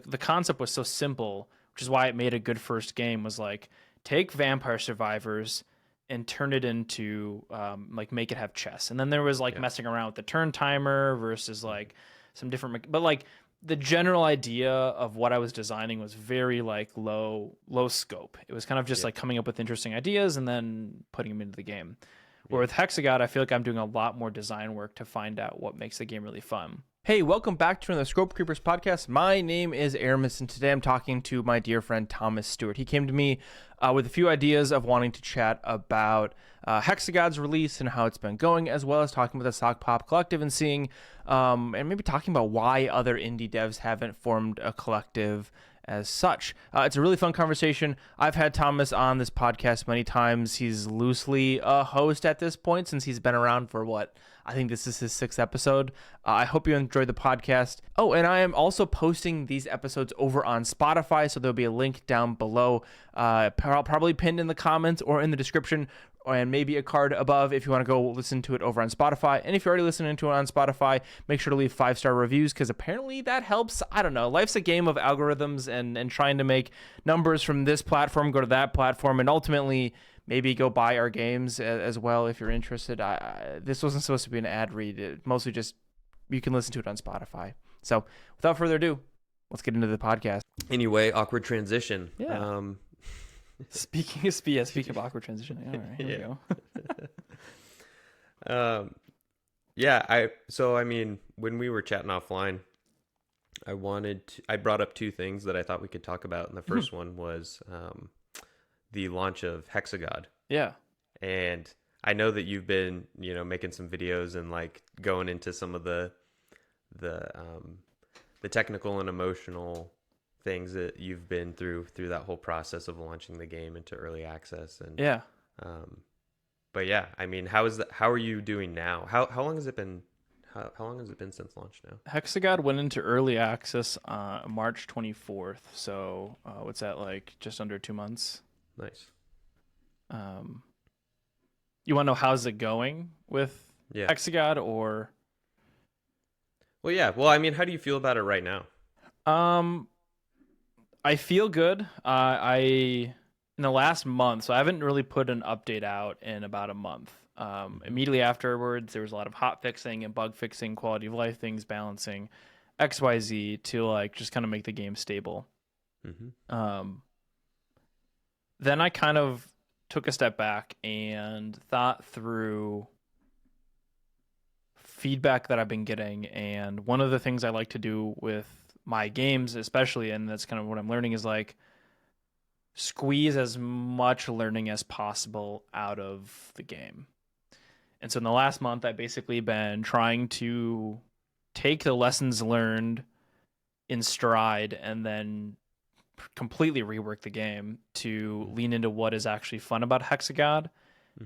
the concept was so simple, which is why it made a good first game, was like take Vampire Survivors and turn it into like make it have chess. And then there was like messing around with the turn timer versus like some different, but like the general idea of what I was designing was very like low scope. It was kind of just like coming up with interesting ideas and then putting them into the game. Where with Hexagod, I feel like I'm doing a lot more design work to find out what makes the game really fun. Hey, welcome back to another Scope Creepers podcast. My name is Aarimous, and today I'm talking to my dear friend Thomas Stewart. He came to me with a few ideas of wanting to chat about Hexagod's release and how it's been going, as well as talking about the Sock Pop Collective and seeing, and maybe talking about why other indie devs haven't formed a collective as such. It's a really fun conversation. I've had Thomas on this podcast many times. He's loosely a host at this point since he's been around for I think this is his 6th episode. I hope you enjoyed the podcast. Oh, and I am also posting these episodes over on Spotify, so there'll be a link down below, probably pinned in the comments or in the description, and maybe a card above if you want to go listen to it over on Spotify. And if you're already listening to it on Spotify, make sure to leave 5-star reviews, because apparently that helps. I don't know. Life's a game of algorithms and trying to make numbers from this platform go to that platform, and ultimately maybe go buy our games as well if you're interested. This wasn't supposed to be an ad read. It mostly just, you can listen to it on Spotify. So without further ado, let's get into the podcast. Anyway, awkward transition. Yeah. Speaking of awkward transition, all right, here we go. I mean, when we were chatting offline, I brought up 2 things that I thought we could talk about, and the first one was the launch of Hexagod. Yeah. And I know that you've been, making some videos and like going into some of the technical and emotional things that you've been through that whole process of launching the game into early access. And but yeah, I mean, how are you doing now? How long has it been? How long has it been since launch now? Hexagod went into early access March 24th. So what's that, like just under 2 months? Nice. You want to know how's it going with Hexagod or? Well, yeah. Well, I mean, how do you feel about it right now? I feel good. In the last month, so I haven't really put an update out in about a month. Immediately afterwards, there was a lot of hot fixing and bug fixing, quality of life things, balancing XYZ to like just kind of make the game stable. Mm-hmm. Then I kind of took a step back and thought through feedback that I've been getting. And one of the things I like to do with my games, especially, and that's kind of what I'm learning, is like squeeze as much learning as possible out of the game. And so in the last month, I've basically been trying to take the lessons learned in stride and then completely rework the game to lean into what is actually fun about Hexagod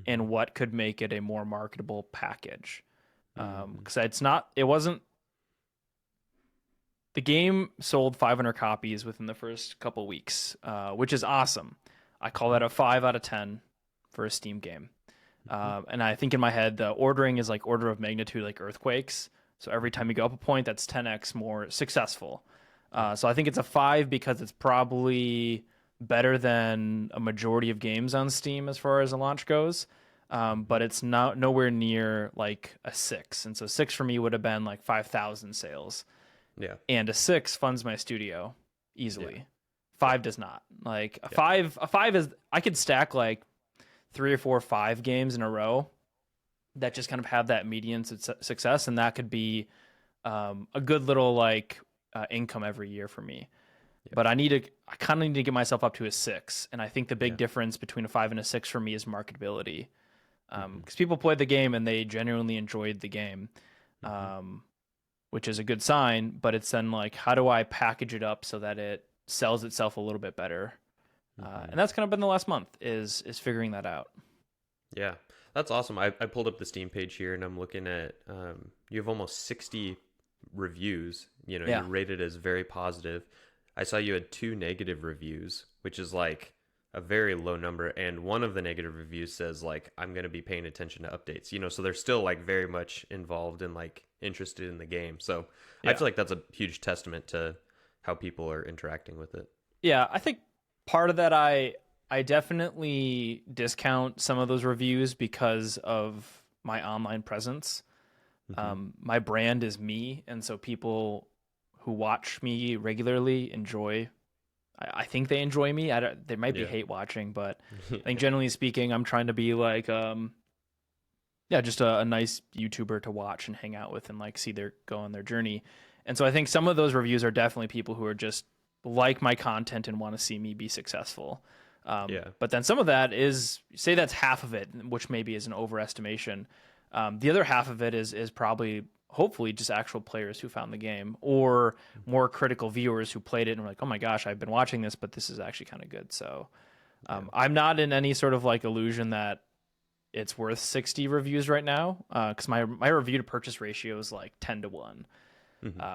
and what could make it a more marketable package. Because the game sold 500 copies within the first couple weeks, which is awesome. I call that a 5 out of 10 for a Steam game. And I think in my head, the ordering is like order of magnitude, like earthquakes. So every time you go up a point, that's 10x more successful. So I think it's a 5 because it's probably better than a majority of games on Steam as far as a launch goes. But it's nowhere near like a 6. And so 6 for me would have been like 5,000 sales. Yeah. And a 6 funds my studio easily. Yeah. 5 does not. Like a 5 is, I could stack like 3 or 4 or 5 games in a row that just kind of have that median success. And that could be a good little like income every year for me. Yeah. But I kind of need to get myself up to a 6. And I think the big difference between a 5 and a 6 for me is marketability. Because people played the game and they genuinely enjoyed the game, which is a good sign. But it's then like, how do I package it up so that it sells itself a little bit better? And that's kind of been the last month is figuring that out. Yeah, that's awesome. I pulled up the Steam page here and I'm looking at you have almost 60 reviews. You rated as very positive. I saw you had 2 negative reviews, which is like a very low number. And one of the negative reviews says like, I'm going to be paying attention to updates, so they're still like very much involved and like interested in the game. So I feel like that's a huge testament to, how people are interacting with it. Yeah, I think part of that I definitely discount some of those reviews because of my online presence. My brand is me, and so people who watch me regularly enjoy. I think they enjoy me. They might be hate watching, but I think generally speaking, I'm trying to be like, just a nice YouTuber to watch and hang out with and like see their go on their journey. And so I think some of those reviews are definitely people who are just like my content and want to see me be successful. But then some of that is, say that's half of it, which maybe is an overestimation. The other half of it is probably, hopefully, just actual players who found the game, or more critical viewers who played it and were like, oh my gosh, I've been watching this, but this is actually kind of good. So I'm not in any sort of like illusion that it's worth 60 reviews right now, because my review to purchase ratio is like 10 to 1,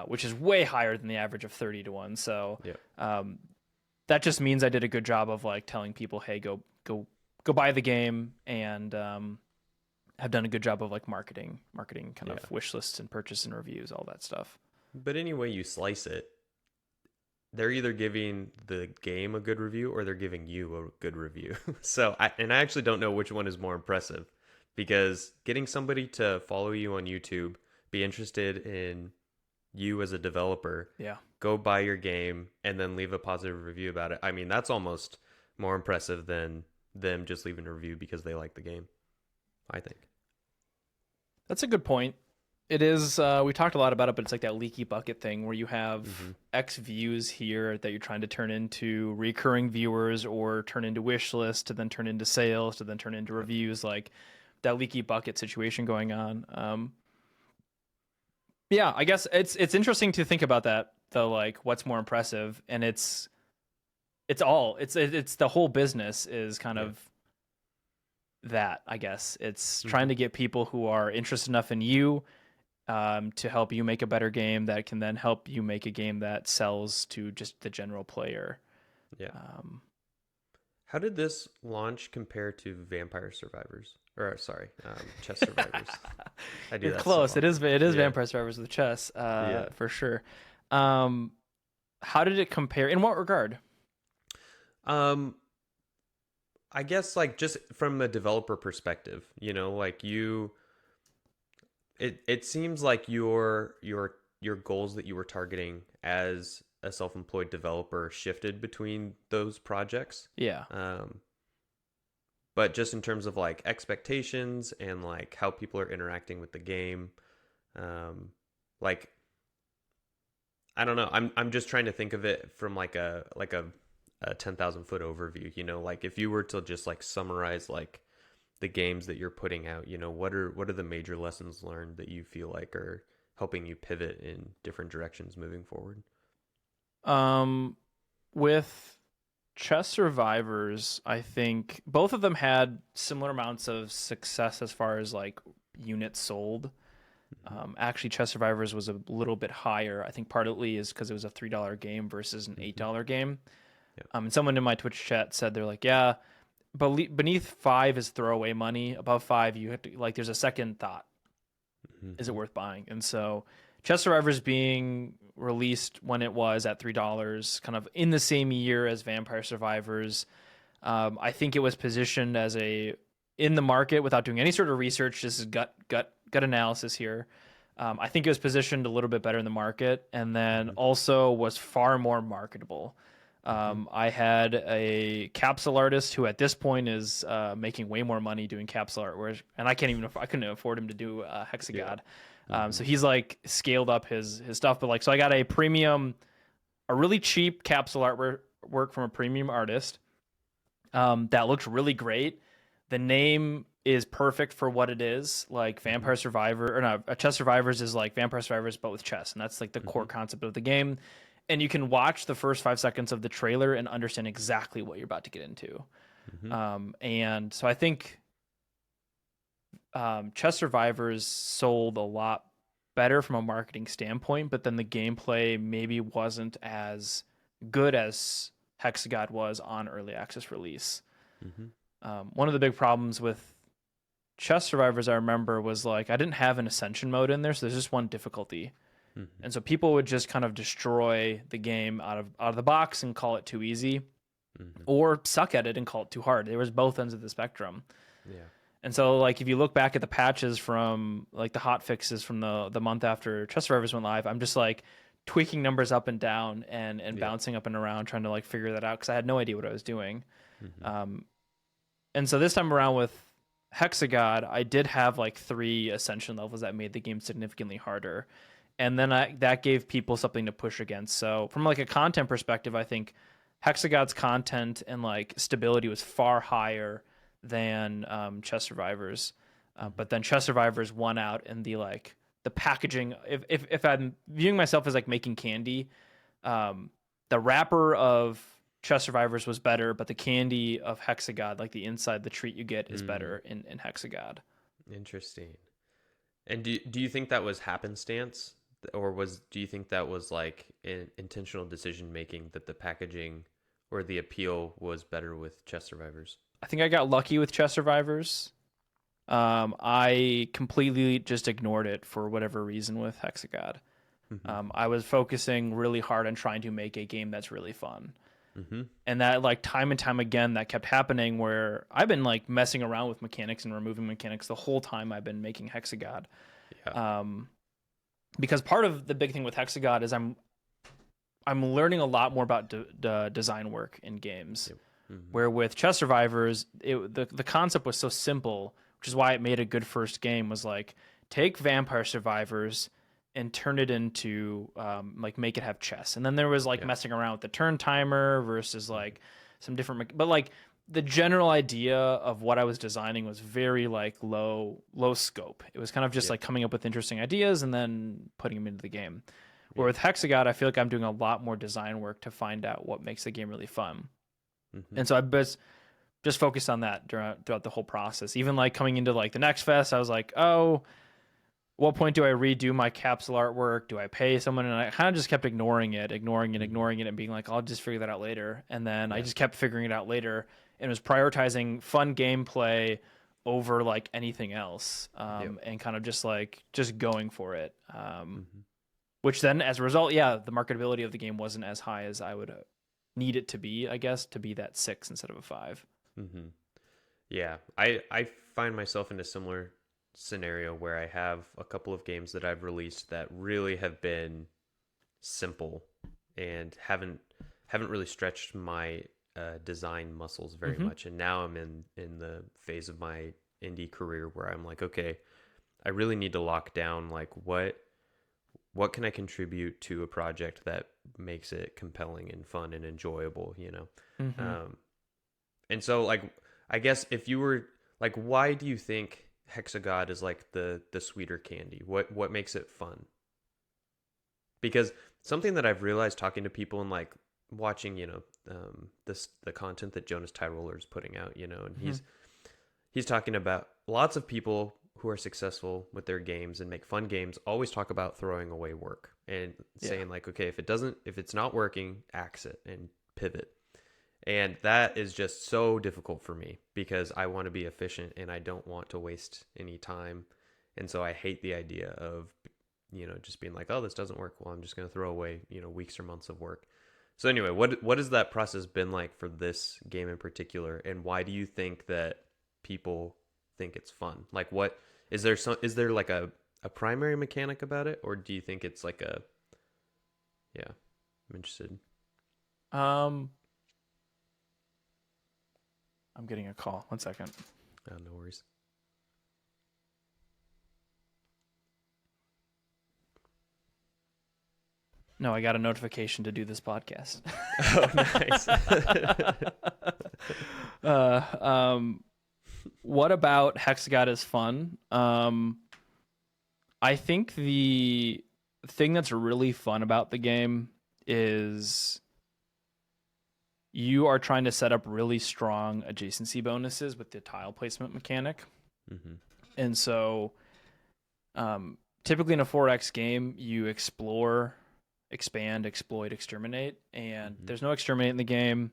which is way higher than the average of 30 to 1. So that just means I did a good job of like telling people, hey, go buy the game, and have done a good job of like marketing kind of wish lists and purchase and reviews, all that stuff. But any way you slice it, they're either giving the game a good review or they're giving you a good review. So I actually don't know which one is more impressive, because getting somebody to follow you on YouTube, be interested in you as a developer, go buy your game, and then leave a positive review about it. I mean, that's almost more impressive than them just leaving a review because they like the game, I think. That's a good point. It is, we talked a lot about it, but it's like that leaky bucket thing where you have X views here that you're trying to turn into recurring viewers, or turn into wish lists, to then turn into sales, to then turn into reviews, like that leaky bucket situation going on. I guess it's interesting to think about that though, like what's more impressive, and it's the whole business is kind of that, I guess. It's trying to get people who are interested enough in you to help you make a better game that can then help you make a game that sells to just the general player. How did this launch compare to Vampire Survivors? Or sorry, Chess Survivors. I do You're that close. So it is Vampire Survivors with chess, for sure. How did it compare? In what regard? I guess like just from a developer perspective, like it seems like your goals that you were targeting as a self-employed developer shifted between those projects. But just in terms of like expectations and like how people are interacting with the game, like I don't know. I'm just trying to think of it from like a 10,000 foot overview. Like if you were to just like summarize like the games that you're putting out, what are the major lessons learned that you feel like are helping you pivot in different directions moving forward? With Chess Survivors, I think both of them had similar amounts of success as far as like units sold. Actually, Chess Survivors was a little bit higher. I think partly is because it was a $3 game versus an $8 game. And someone in my Twitch chat said, they're like, yeah, but beneath 5 is throwaway money. Above 5, you have to, like, there's a second thought. Is it worth buying? And so Chess Survivors being released when it was at $3, kind of in the same year as Vampire Survivors, I think it was positioned as in the market without doing any sort of research. This is gut analysis here. I think it was positioned a little bit better in the market, and then also was far more marketable. I had a capsule artist who at this point is making way more money doing capsule art, and I couldn't afford him to do Hexagod. So he's like scaled up his stuff, but like, so I got a really cheap capsule artwork from a premium artist that looked really great. The name is perfect for what it is. Like Vampire Survivor, or no, Chess Survivors is like Vampire Survivors but with chess, and that's like the core concept of the game. And you can watch the first 5 seconds of the trailer and understand exactly what you're about to get into. And so I think Chess Survivors sold a lot better from a marketing standpoint, but then the gameplay maybe wasn't as good as Hexagod was on early access release. One of the big problems with Chess Survivors, I remember, was like I didn't have an ascension mode in there, so there's just one difficulty. And so people would just kind of destroy the game out of the box and call it too easy, or suck at it and call it too hard. There was both ends of the spectrum. Yeah. And so, like, if you look back at the patches from, like, the hot fixes from the month after Chess Survivors went live, I'm just, like, tweaking numbers up and down and bouncing up and around, trying to, like, figure that out because I had no idea what I was doing. And so this time around with Hexagod, I did have, like, 3 ascension levels that made the game significantly harder. And then that gave people something to push against. So from, like, a content perspective, I think Hexagod's content and, like, stability was far higher than Chess Survivors, but then Chess Survivors won out in the, like, the packaging. If I'm viewing myself as, like, making candy, the wrapper of Chess Survivors was better, but the candy of Hexagod, like the inside, the treat you get, is better in Hexagod. Interesting. And do you think that was happenstance, or do you think that was, like, an intentional decision making that the packaging or the appeal was better with Chess Survivors? I think I got lucky with Chess Survivors. I completely just ignored it for whatever reason with Hexagod. I was focusing really hard on trying to make a game that's really fun. And that, like, time and time again, that kept happening where I've been, like, messing around with mechanics and removing mechanics the whole time I've been making Hexagod. Yeah. Because part of the big thing with Hexagod is I'm learning a lot more about design work in games. Yep. Where with Chess Survivors, the concept was so simple, which is why it made a good first game, was like, take Vampire Survivors and turn it into, like, make it have chess. And then there was, like, messing around with the turn timer versus, like, some different, but, like, the general idea of what I was designing was very, like, low scope. It was kind of just like coming up with interesting ideas and then putting them into the game. Where with Hexagod, I feel like I'm doing a lot more design work to find out what makes the game really fun. And so I just focused on that throughout the whole process. Even, like, coming into, like, the next fest, I was like, oh, what point do I redo my capsule artwork? Do I pay someone? And I kind of just kept ignoring it, and being like, I'll just figure that out later. And then I just kept figuring it out later and was prioritizing fun gameplay over, like, anything else, and kind of just going for it. Which then, as a result, the marketability of the game wasn't as high as I would need it to be, I guess, to be that 6 instead of a 5. Yeah, I find myself in a similar scenario where I have a couple of games that I've released that really have been simple and haven't really stretched my design muscles very much. And now I'm in the phase of my indie career where I'm like, okay, I really need to lock down, like, what can I contribute to a project that makes it compelling and fun and enjoyable, you know? And so, like, I guess if you were, like, why do you think Hexagod is, like, the sweeter candy? What makes it fun? Because something that I've realized talking to people and, like, watching, you know, the content that Jonas Tyroller is putting out, you know, and he's talking about lots of people who are successful with their games and make fun games always talk about throwing away work and saying, like, okay, if it's not working, axe it and pivot. And that is just so difficult for me because I want to be efficient and I don't want to waste any time. And so I hate the idea of, you know, just being like, oh, this doesn't work. Well, I'm just going to throw away, you know, weeks or months of work. So anyway, what has that process been like for this game in particular? And why do you think that people think it's fun? Like, what is there like a primary mechanic about it, or do you think it's like I'm interested. I'm getting a call. 1 second. Oh, no worries. No, I got a notification to do this podcast. Oh, nice. What about Hexagod is fun? I think the thing that's really fun about the game is you are trying to set up really strong adjacency bonuses with the tile placement mechanic. And so typically in a 4X game, you explore, expand, exploit, exterminate, and there's no exterminate in the game.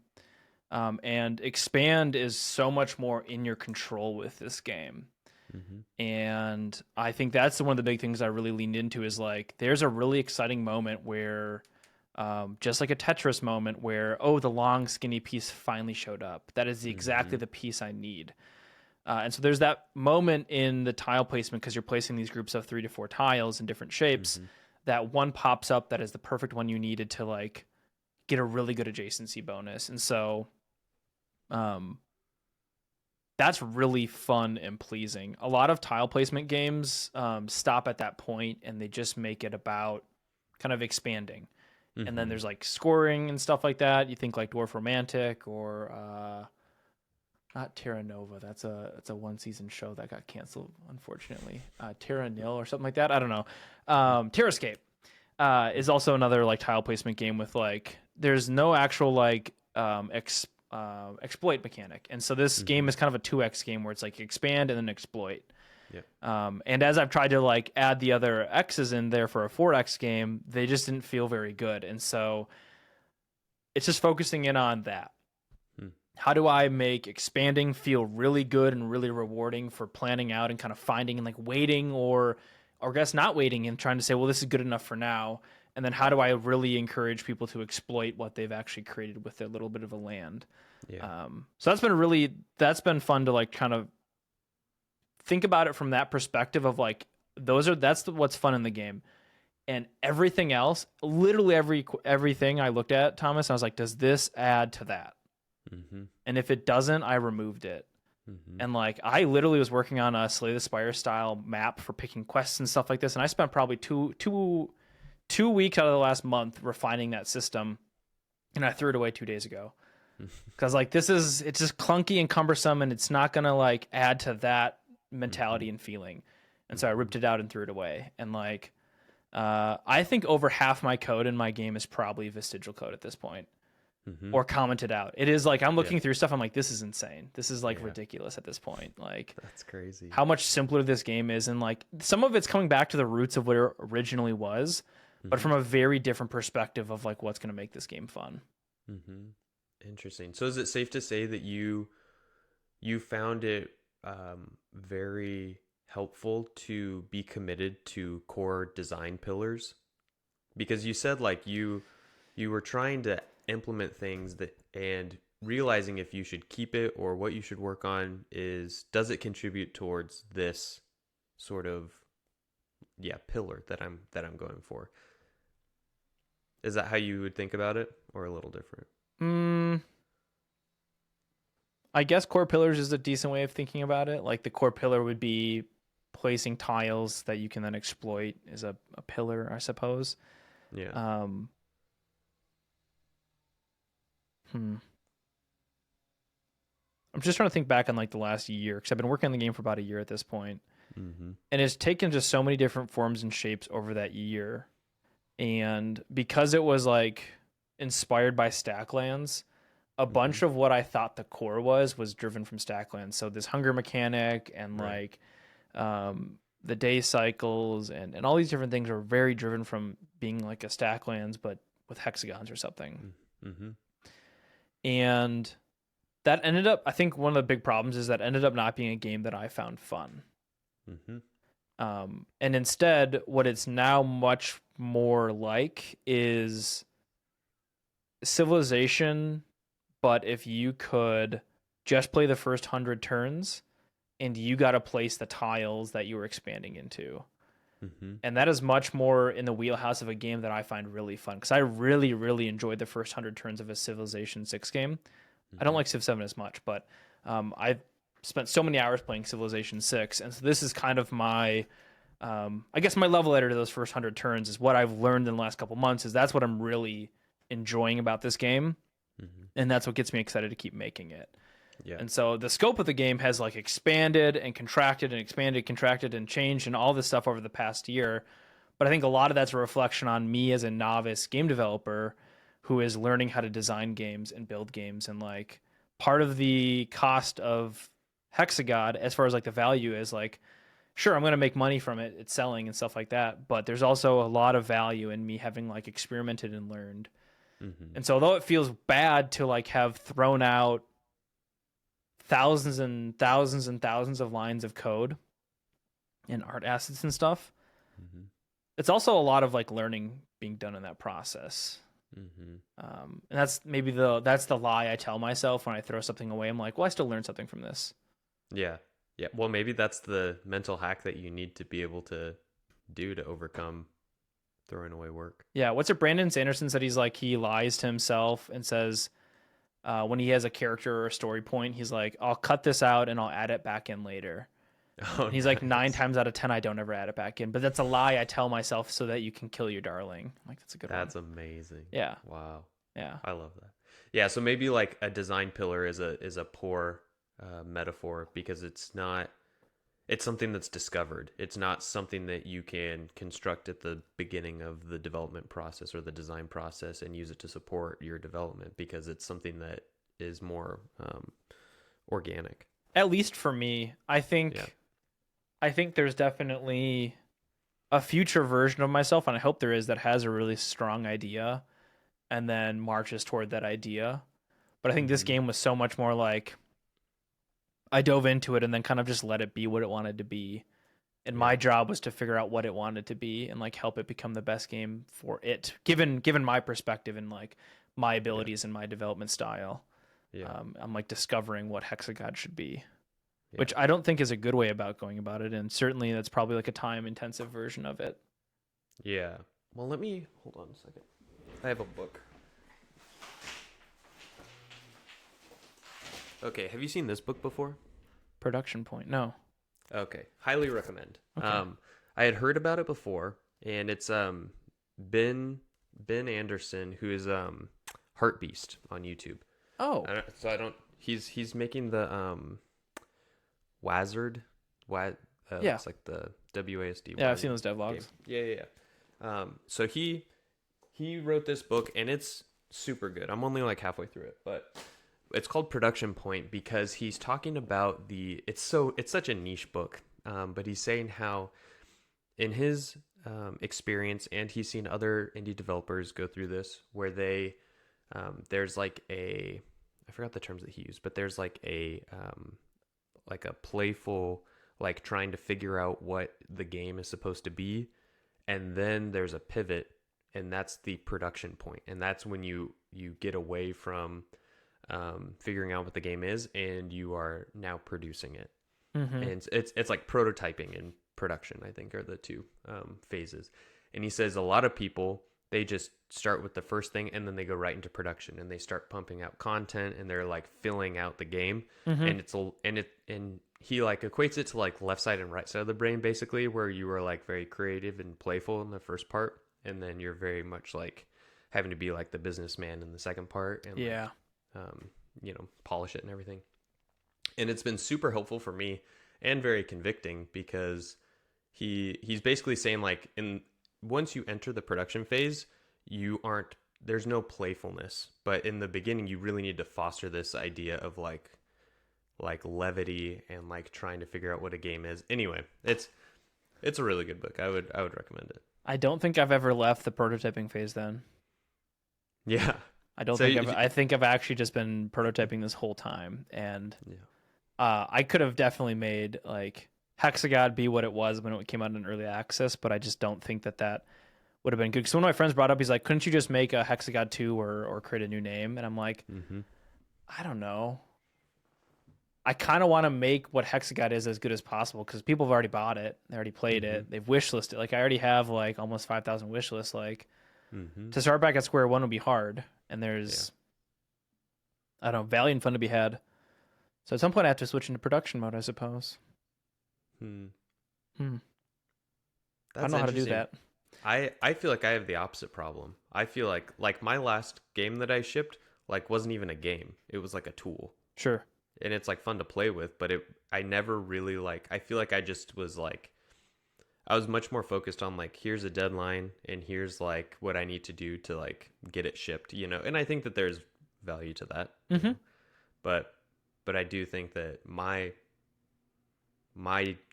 And expand is so much more in your control with this game. And I think that's one of the big things I really leaned into is like, there's a really exciting moment where, just like a Tetris moment where, oh, the long skinny piece finally showed up. That is exactly the piece I need. And so there's that moment in the tile placement because you're placing these groups of 3 to 4 tiles in different shapes. That one pops up that is the perfect one you needed to like get a really good adjacency bonus. And so that's really fun and pleasing. A lot of tile placement games stop at that point and they just make it about kind of expanding. And then there's like scoring and stuff like that. You think like Dwarf Romantic or not Terra Nova. That's a one season show that got canceled, unfortunately. Terra Nil or something like that. I don't know. Terrascape is also another like tile placement game with like there's no actual like exploit mechanic, and so this game is kind of a 2x game where it's like expand and then exploit. And as I've tried to like add the other X's in there for a 4x game, they just didn't feel very good, and so it's just focusing in on that. How do I make expanding feel really good and really rewarding for planning out and kind of finding and like waiting or I guess not waiting and trying to say, well, this is good enough for now. And then how do I really encourage people to exploit what they've actually created with their little bit of a land? So that's been fun to like kind of think about it from that perspective of like, what's fun in the game. And everything else, literally everything I looked at, Thomas, I was like, does this add to that? And if it doesn't, I removed it. And like I literally was working on a Slay the Spire style map for picking quests and stuff like this, and I spent probably two weeks out of the last month refining that system, and I threw it away 2 days ago because like it's just clunky and cumbersome, and it's not gonna like add to that mentality and feeling. And so I ripped it out and threw it away. And like I think over half my code in my game is probably vestigial code at this point. Or commented out. It is like I'm looking through stuff. I'm like, this is insane. This is like ridiculous at this point. Like that's crazy. How much simpler this game is, and like some of it's coming back to the roots of what it originally was, but from a very different perspective of like what's going to make this game fun. Interesting. So is it safe to say that you found it very helpful to be committed to core design pillars? Because you said like you were trying to implement things and realizing if you should keep it or what you should work on does it contribute towards this sort of pillar that I'm going for? Is that how you would think about it, or a little different? I guess core pillars is a decent way of thinking about it. Like the core pillar would be placing tiles that you can then exploit as a pillar, I suppose. I'm just trying to think back on like the last year, because I've been working on the game for about a year at this point. And it's taken just so many different forms and shapes over that year. And because it was like inspired by Stacklands, a bunch of what I thought the core was driven from Stacklands. So this hunger mechanic and like the day cycles and all these different things are very driven from being like a Stacklands, but with hexagons or something. And that ended up, I think one of the big problems is that ended up not being a game that I found fun. And instead, what it's now much more like is Civilization, but if you could just play the first 100 turns and you got to place the tiles that you were expanding into. And that is much more in the wheelhouse of a game that I find really fun, because I really, really enjoyed the first 100 turns of a Civilization 6 game. I don't like Civ 7 as much, but I've spent so many hours playing Civilization 6, and so this is kind of my, I guess my level editor to those first 100 turns is what I've learned in the last couple months, is that's what I'm really enjoying about this game, and that's what gets me excited to keep making it. And so the scope of the game has like expanded and contracted and expanded, contracted and changed and all this stuff over the past year. But I think a lot of that's a reflection on me as a novice game developer who is learning how to design games and build games. And like part of the cost of Hexagod, as far as like the value is like, sure, I'm going to make money from it. It's selling and stuff like that. But there's also a lot of value in me having like experimented and learned. And so although it feels bad to like have thrown out thousands and thousands and thousands of lines of code and art assets and stuff. Mm-hmm. It's also a lot of like learning being done in that process. Mm-hmm. And that's the lie I tell myself when I throw something away. I'm like, well, I still learned something from this. Yeah. Yeah. Well, maybe that's the mental hack that you need to be able to do to overcome throwing away work. Yeah. What's it? Brandon Sanderson said he lies to himself and says when he has a character or a story point, he's like, I'll cut this out and I'll add it back in later. Oh, And he's like 9 times out of 10, I don't ever add it back in. But that's a lie I tell myself so that you can kill your darling. I'm like, that's a good one. That's amazing. Yeah. Wow. Yeah. I love that. Yeah. So maybe like a design pillar is a poor metaphor because it's something that's discovered. It's not something that you can construct at the beginning of the development process or the design process and use it to support your development because it's something that is more organic. At least for me, I think there's definitely a future version of myself, and I hope there is, that has a really strong idea and then marches toward that idea. But I think this game was so much more like I dove into it and then kind of just let it be what it wanted to be. And my job was to figure out what it wanted to be and like help it become the best game for it, given my perspective and like my abilities and my development style. Yeah. I'm like discovering what Hexagod should be, which I don't think is a good way about going about it. And certainly that's probably like a time intensive version of it. Yeah. Well, let me hold on a second. I have a book. Okay. Have you seen this book before? Production Point. No. Okay. Highly recommend. Okay. I had heard about it before, and it's Ben Anderson, who is Heartbeast on YouTube. Oh. He's making the Wazard. Yeah. It's like the WASD. Yeah, I've seen those devlogs. Yeah. So he wrote this book, and it's super good. I'm only like halfway through it, but it's called Production Point because he's talking about it's such a niche book, but he's saying how in his experience, and he's seen other indie developers go through this, where there's like I forgot the terms that he used, but there's like a playful, like trying to figure out what the game is supposed to be, and then there's a pivot, and that's the production point, and that's when you get away from figuring out what the game is, and you are now producing it. And it's like prototyping and production, I think, are the two phases. And he says a lot of people, they just start with the first thing and then they go right into production and they start pumping out content and they're like filling out the game. And he like equates it to like left side and right side of the brain, basically, where you are like very creative and playful in the first part, and then you're very much like having to be like the businessman in the second part, and polish it and everything. And it's been super helpful for me and very convicting because he's basically saying like once you enter the production phase, there's no playfulness, but in the beginning you really need to foster this idea of like levity and like trying to figure out what a game is. Anyway, it's a really good book. I would recommend it. I don't think I've ever left the prototyping phase then. Yeah. I think I've actually just been prototyping this whole time, and I could have definitely made like Hexagod be what it was when it came out in early access, but I just don't think that would have been good. Because one of my friends brought up, he's like, couldn't you just make a Hexagod 2 or create a new name? And I'm like, I don't know. I kind of want to make what Hexagod is as good as possible because people have already bought it. They already played it. They've wishlisted. Like I already have like almost 5,000 wish lists. Like to start back at square one would be hard. And there's, I don't know, value and fun to be had. So at some point I have to switch into production mode, I suppose. I don't know how to do that. I feel like I have the opposite problem. I feel like my last game that I shipped like wasn't even a game. It was like a tool. Sure. And it's like fun to play with, but I never really I feel like I just was like, I was much more focused on like, here's a deadline and here's like what I need to do to like get it shipped, and I think that there's value to that. But I do think that my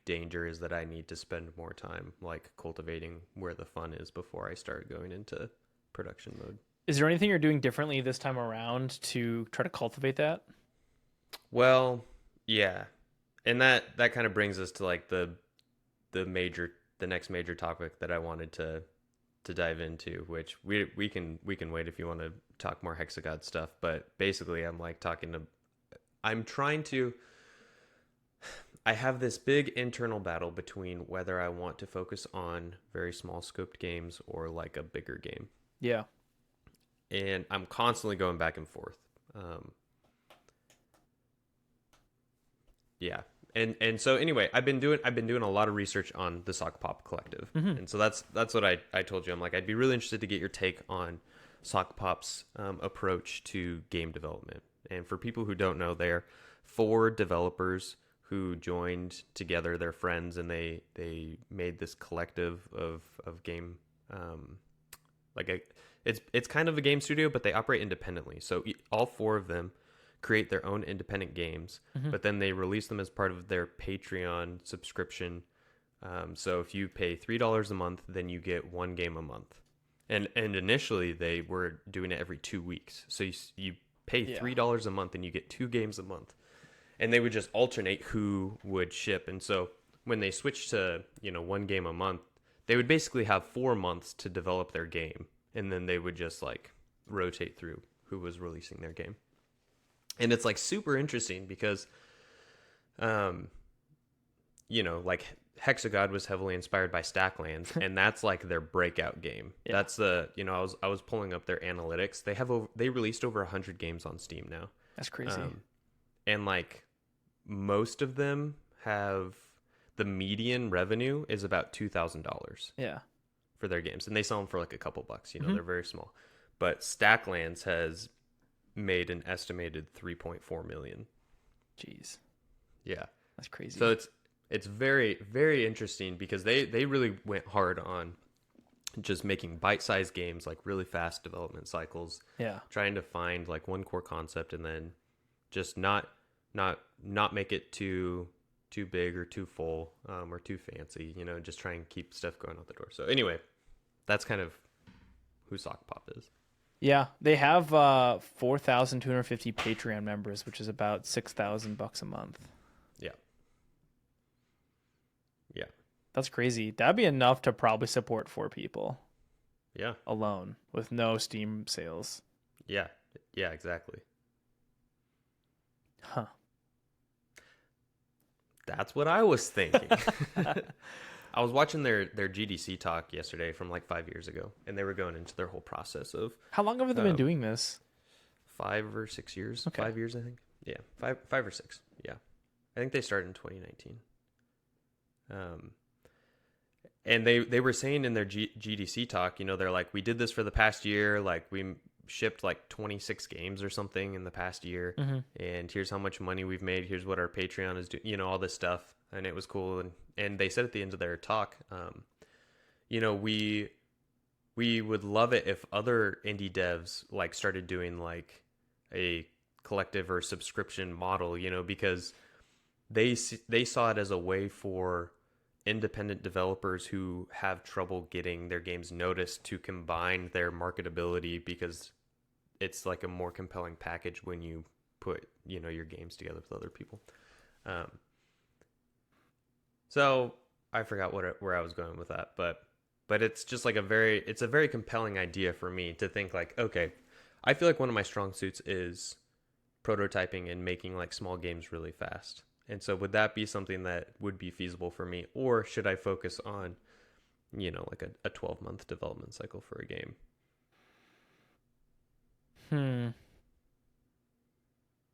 danger is that I need to spend more time like cultivating where the fun is before I start going into production mode. Is there anything you're doing differently this time around to try to cultivate that? Well, yeah. And that kind of brings us to like the the next major topic that I wanted to dive into, which we can wait if you want to talk more Hexagod stuff. But basically, I have this big internal battle between whether I want to focus on very small scoped games or like a bigger game. Yeah. And I'm constantly going back and forth. Yeah. And so anyway, I've been doing a lot of research on the Sock Pop Collective. Mm-hmm. And so that's what I told you. I'm like, I'd be really interested to get your take on Sock Pop's approach to game development. And for people who don't know, they're 4 developers who joined together, their friends, and they made this collective of game, it's kind of a game studio, but they operate independently. So all 4 of them create their own independent games, but then they release them as part of their Patreon subscription. So if you pay $3 a month, then you get 1 game a month. And initially they were doing it every 2 weeks. So you pay $3 a month and you get 2 games a month. And they would just alternate who would ship. And so when they switched to, 1 game a month, they would basically have 4 months to develop their game. And then they would just like rotate through who was releasing their game. And it's like super interesting because, like Hexagod was heavily inspired by Stacklands, and that's like their breakout game. Yeah. That's I was pulling up their analytics. They released over 100 games on Steam now. That's crazy. And like most of them have the median revenue is about $2,000. Yeah. For their games, and they sell them for like a couple bucks. They're very small. But Stacklands has made an estimated 3.4 million. Jeez. Yeah. That's crazy. So it's very, very interesting because they really went hard on just making bite-sized games, like really fast development cycles. Yeah. Trying to find like one core concept and then just not make it too big or too full or too fancy, just try and keep stuff going out the door. So anyway, that's kind of who Sock Pop is. Yeah, they have 4,250 Patreon members, which is about $6,000 a month. Yeah. Yeah. That's crazy. That'd be enough to probably support 4 people. Yeah. Alone with no Steam sales. Yeah. Yeah, exactly. Huh. That's what I was thinking. I was watching their GDC talk yesterday from like 5 years ago, and they were going into their whole process of... How long have they been doing this? 5 or 6 years. Okay. 5 years, I think. Yeah, 5 or 6. Yeah. I think they started in 2019. And they were saying in their GDC talk, they're like, we did this for the past year, like we shipped like 26 games or something in the past year, and here's how much money we've made, here's what our Patreon is doing, all this stuff. And it was cool. And they said at the end of their talk, we would love it if other indie devs like started doing like a collective or subscription model, because they saw it as a way for independent developers who have trouble getting their games noticed to combine their marketability, because it's like a more compelling package when you put, your games together with other people. So I forgot where I was going with that, but it's just like it's a very compelling idea for me to think like, okay, I feel like one of my strong suits is prototyping and making like small games really fast. And so would that be something that would be feasible for me, or should I focus on, like a 12-month development cycle for a game?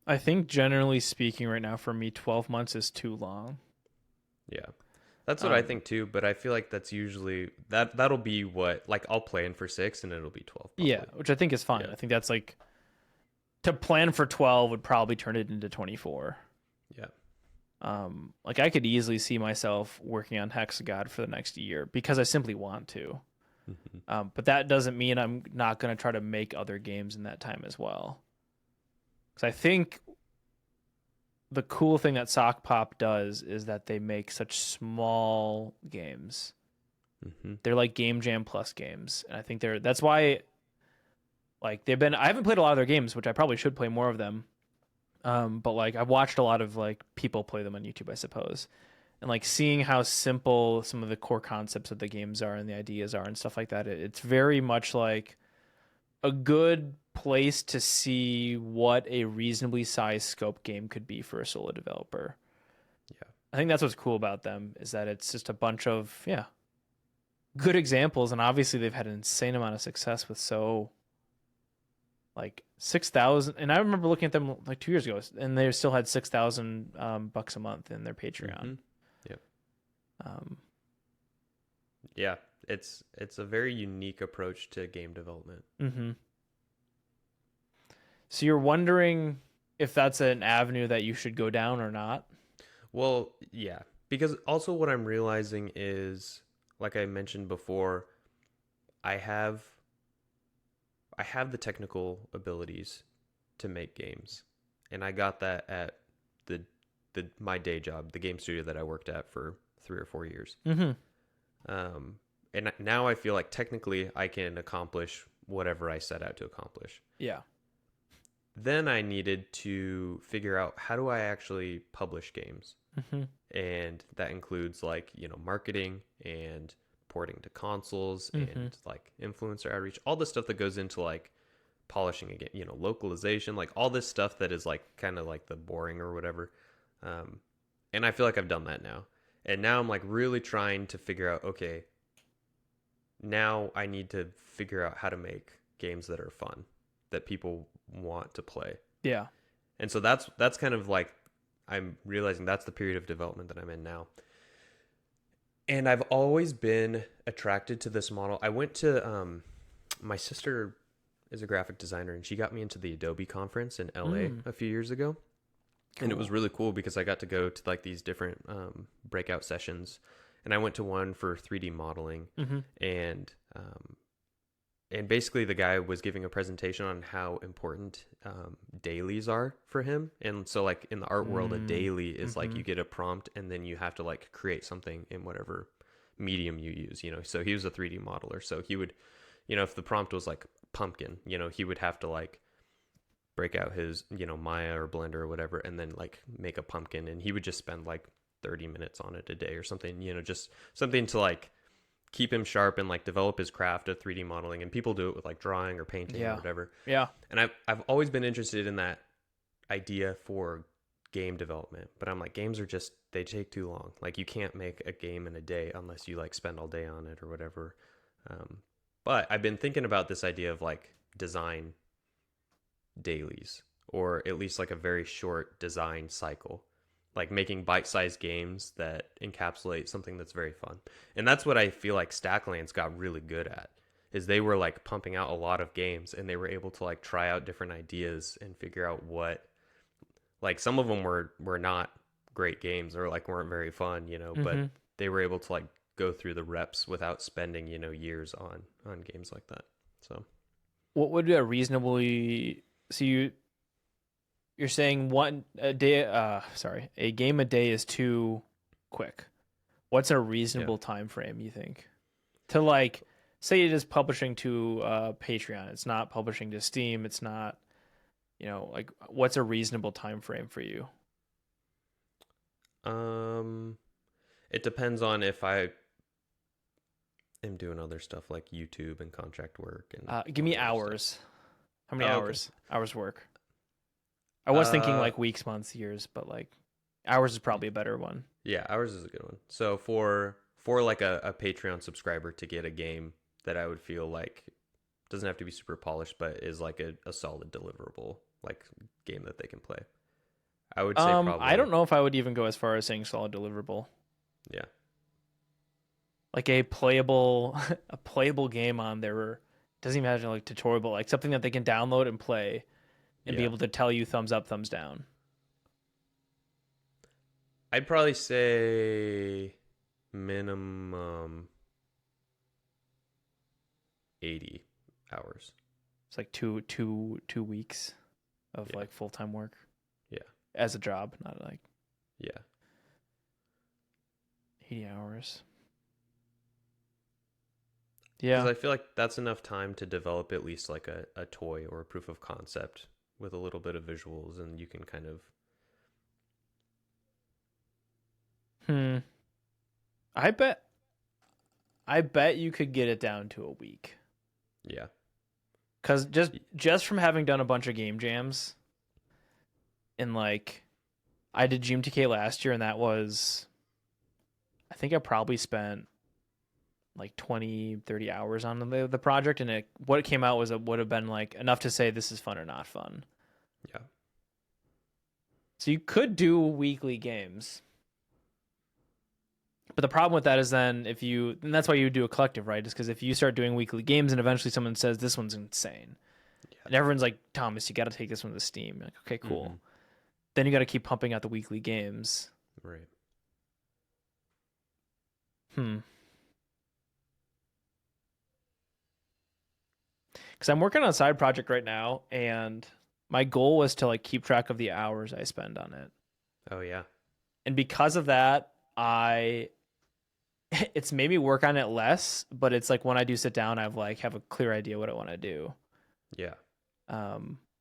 I think generally speaking right now for me, 12 months is too long. Yeah, that's what I think too. But I feel like that's usually that'll be what, like, I'll plan for 6 and it'll be 12. Probably. Yeah, which I think is fine. Yeah. I think that's like, to plan for 12 would probably turn it into 24. Yeah. Like I could easily see myself working on Hexagod for the next year because I simply want to. But that doesn't mean I'm not going to try to make other games in that time as well. Because I think the cool thing that Sock Pop does is that they make such small games. They're like Game Jam Plus games. And I think that's why, like, I haven't played a lot of their games, which I probably should play more of them. But like I've watched a lot of like people play them on YouTube, I suppose. and like seeing how simple some of the core concepts of the games are and the ideas are and stuff like that. It's very much like a good place to see what a reasonably sized scope game could be for a solo developer. Yeah. I think that's what's cool about them, is that it's just a bunch of good examples, and obviously they've had an insane amount of success with like 6,000, and I remember looking at them like 2 years ago, and they still had 6,000 bucks a month in their Patreon. Mm-hmm. Yeah, it's a very unique approach to game development. Mm-hmm. So you're wondering if that's an avenue that you should go down or not? Well, yeah, because also what I'm realizing is, like I mentioned before, I have the technical abilities to make games, and I got that at my day job, the game studio that I worked at for 3 or 4 years. Mm-hmm. And now I feel like technically I can accomplish whatever I set out to accomplish. Yeah. Then I needed to figure out, how do I actually publish games? Mm-hmm. And that includes like, marketing and porting to consoles and like influencer outreach, all the stuff that goes into like polishing a game, localization, like all this stuff that is like kind of like the boring or whatever. And I feel like I've done that now. And now I'm like really trying to figure out, okay, now I need to figure out how to make games that are fun, that people want to play. Yeah. And so that's kind of like, I'm realizing that's the period of development that I'm in now. And I've always been attracted to this model. I went to, my sister is a graphic designer, and she got me into the Adobe conference in LA a few years ago. Cool. And it was really cool because I got to go to like these different breakout sessions, and I went to one for 3D modeling, and basically the guy was giving a presentation on how important dailies are for him. And so like in the art world, a daily is like you get a prompt and then you have to like create something in whatever medium you use, So he was a 3D modeler. So he would, if the prompt was like pumpkin, he would have to like break out his, Maya or Blender or whatever, and then like make a pumpkin. And he would just spend like 30 minutes on it a day or something, just something to like keep him sharp and like develop his craft of 3D modeling. And people do it with like drawing or painting or whatever. Yeah. And I've always been interested in that idea for game development, but I'm like, games are just, they take too long. Like you can't make a game in a day unless you like spend all day on it or whatever. But I've been thinking about this idea of like design dailies, or at least like a very short design cycle, like making bite-sized games that encapsulate something that's very fun. And that's what I feel like Stacklands got really good at, is they were like pumping out a lot of games, and they were able to like try out different ideas and figure out what, like some of them were not great games or like weren't very fun, but they were able to like go through the reps without spending, years on games like that. So what would a reasonably, so you're saying a game a day is too quick. What's a reasonable time frame, you think? To like, say it is publishing to Patreon. It's not publishing to Steam. It's not, like what's a reasonable time frame for you? It depends on if I am doing other stuff like YouTube and contract work. And give me hours. How many hours? Okay. Hours work. I was thinking like weeks, months, years, but like hours is probably a better one. Yeah, hours is a good one. So for like a Patreon subscriber to get a game that I would feel like doesn't have to be super polished, but is like a solid deliverable like game that they can play, I would say probably. I don't know if I would even go as far as saying solid deliverable. Yeah. Like a playable game on there, doesn't even have to like tutorial, but like something that they can download and play and be able to tell you thumbs up, thumbs down. I'd probably say minimum 80 hours. It's like two weeks of like full-time work. Yeah. As a job, not like 80 hours. Yeah. Because I feel like that's enough time to develop at least like a toy or a proof of concept with a little bit of visuals, and you can kind of I bet you could get it down to a week. Yeah. Because just from having done a bunch of game jams, and like, I did GMTK last year, and that was, I think I probably spent like 20, 30 hours on the project, and what it came out was, it would have been like enough to say this is fun or not fun. Yeah. So you could do weekly games. But the problem with that is then and that's why you do a collective, right? Is because if you start doing weekly games and eventually someone says this one's insane, and everyone's like, Thomas, you got to take this one to Steam. You're like, okay, cool. Mm-hmm. Then you got to keep pumping out the weekly games. Right. Because I'm working on a side project right now, and my goal was to like keep track of the hours I spend on it. Oh yeah. And because of that, it's made me work on it less, but it's like when I do sit down, I've like have a clear idea what I want to do. Yeah.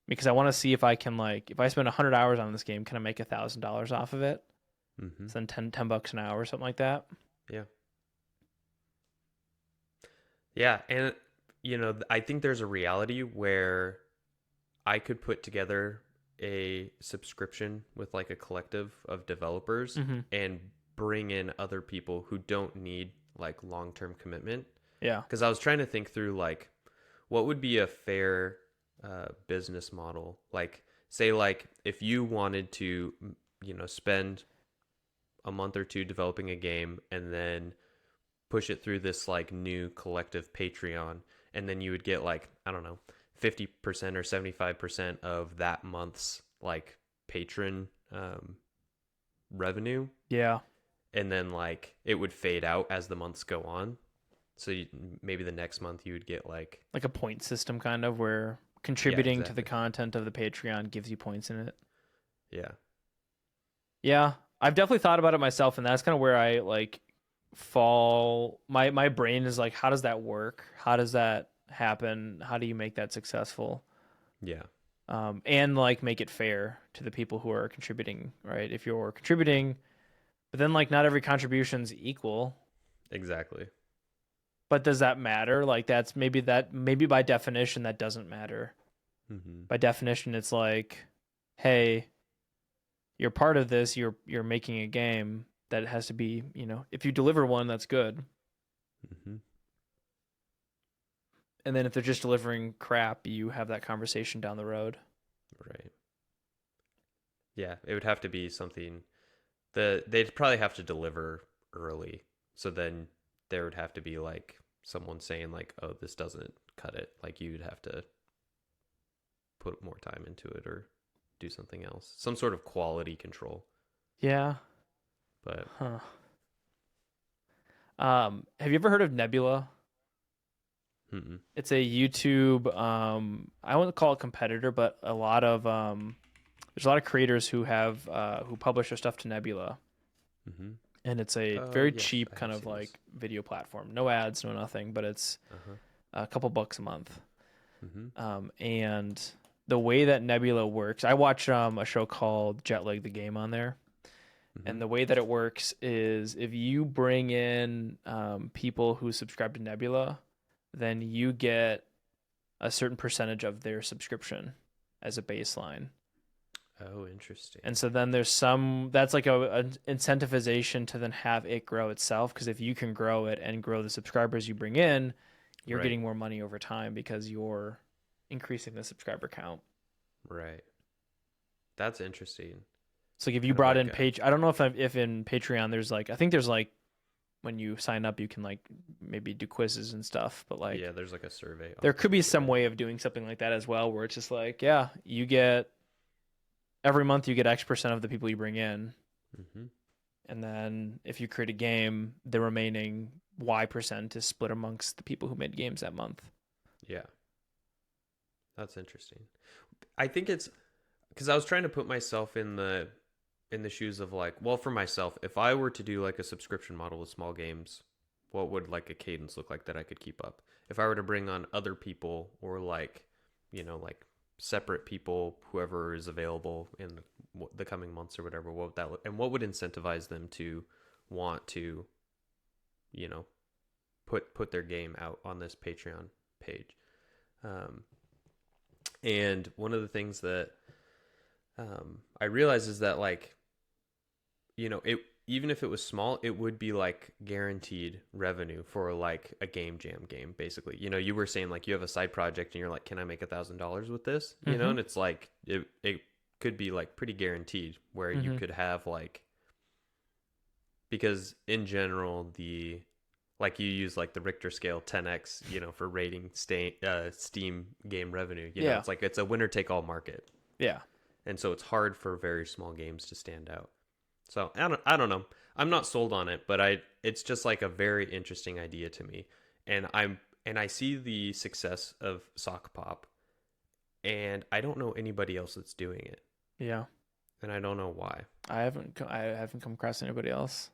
Because I want to see if I can if I spend 100 hours on this game, can I make $1,000 off of it? Mm-hmm. So then $10 an hour or something like that. Yeah. Yeah. And I think there's a reality where I could put together a subscription with like a collective of developers and bring in other people who don't need like long-term commitment. Yeah. Because I was trying to think through like what would be a fair business model. Like say like if you wanted to, spend a month or two developing a game and then push it through this like new collective Patreon, and then you would get like, I don't know, 50% or 75% of that month's like patron revenue. Yeah. And then like it would fade out as the months go on. So maybe the next month you would get like a point system kind of where contributing to the content of the Patreon gives you points in it. Yeah. Yeah. I've definitely thought about it myself, and that's kind of where I like fall. My brain is like, how does that work? How does that happen? How do you make that successful? Yeah. And like make it fair to the people who are contributing, right? If you're contributing, but then like not every contribution's equal. Exactly. But does that matter? Like maybe by definition that doesn't matter. Mm-hmm. By definition, it's like, hey, you're part of this. You're making a game that has to be, if you deliver one, that's good. Mm-hmm. And then if they're just delivering crap, you have that conversation down the road. Right. Yeah, it would have to be something they'd probably have to deliver early. So then there would have to be like someone saying like, oh, this doesn't cut it. Like you'd have to put more time into it or do something else. Some sort of quality control. Yeah. But have you ever heard of Nebula? Mm-mm. It's a YouTube I wouldn't call it competitor, but there's a lot of creators who have who publish their stuff to Nebula. Mm-hmm. And it's a very cheap kind of like video platform. No ads, no nothing, but it's a couple bucks a month. Mm-hmm. And the way that Nebula works, I watch a show called Jetlag the Game on there. Mm-hmm. And the way that it works is if you bring in people who subscribe to Nebula, then you get a certain percentage of their subscription as a baseline. Oh, interesting. And so then there's that's like an incentivization to then have it grow itself, because if you can grow it and grow the subscribers you bring in, you're getting more money over time because you're increasing the subscriber count. Right. That's interesting. So if you brought in I don't know if in Patreon there's like, I think there's like when you sign up you can like maybe do quizzes and stuff, but like there's like a survey. There could be some way of doing something like that as well, where it's just like, yeah, you get every month you get X percent of the people you bring in. Mm-hmm. And then if you create a game, the remaining Y percent is split amongst the people who made games that month. Yeah. That's interesting. I think it's because I was trying to put myself in the shoes of like, well, for myself, if I were to do like a subscription model with small games, what would like a cadence look like that I could keep up? If I were to bring on other people or like, like separate people, whoever is available in the coming months or whatever, what would that look, and what would incentivize them to want to put their game out on this Patreon page. And one of the things that I realized is that, like, it, even if it was small, it would be like guaranteed revenue for like a game jam game, basically. You were saying like you have a side project and you're like, can I make $1,000 with this? And it's like, it could be like pretty guaranteed, where you could have like, because in general, like you use like the Richter scale 10x, for rating Steam game revenue. It's like it's a winner take all market. Yeah. And so it's hard for very small games to stand out. So I don't know. I'm not sold on it, but it's just like a very interesting idea to me. And I see the success of Sock Pop, and I don't know anybody else that's doing it. Yeah. And I don't know why. I haven't come across anybody else.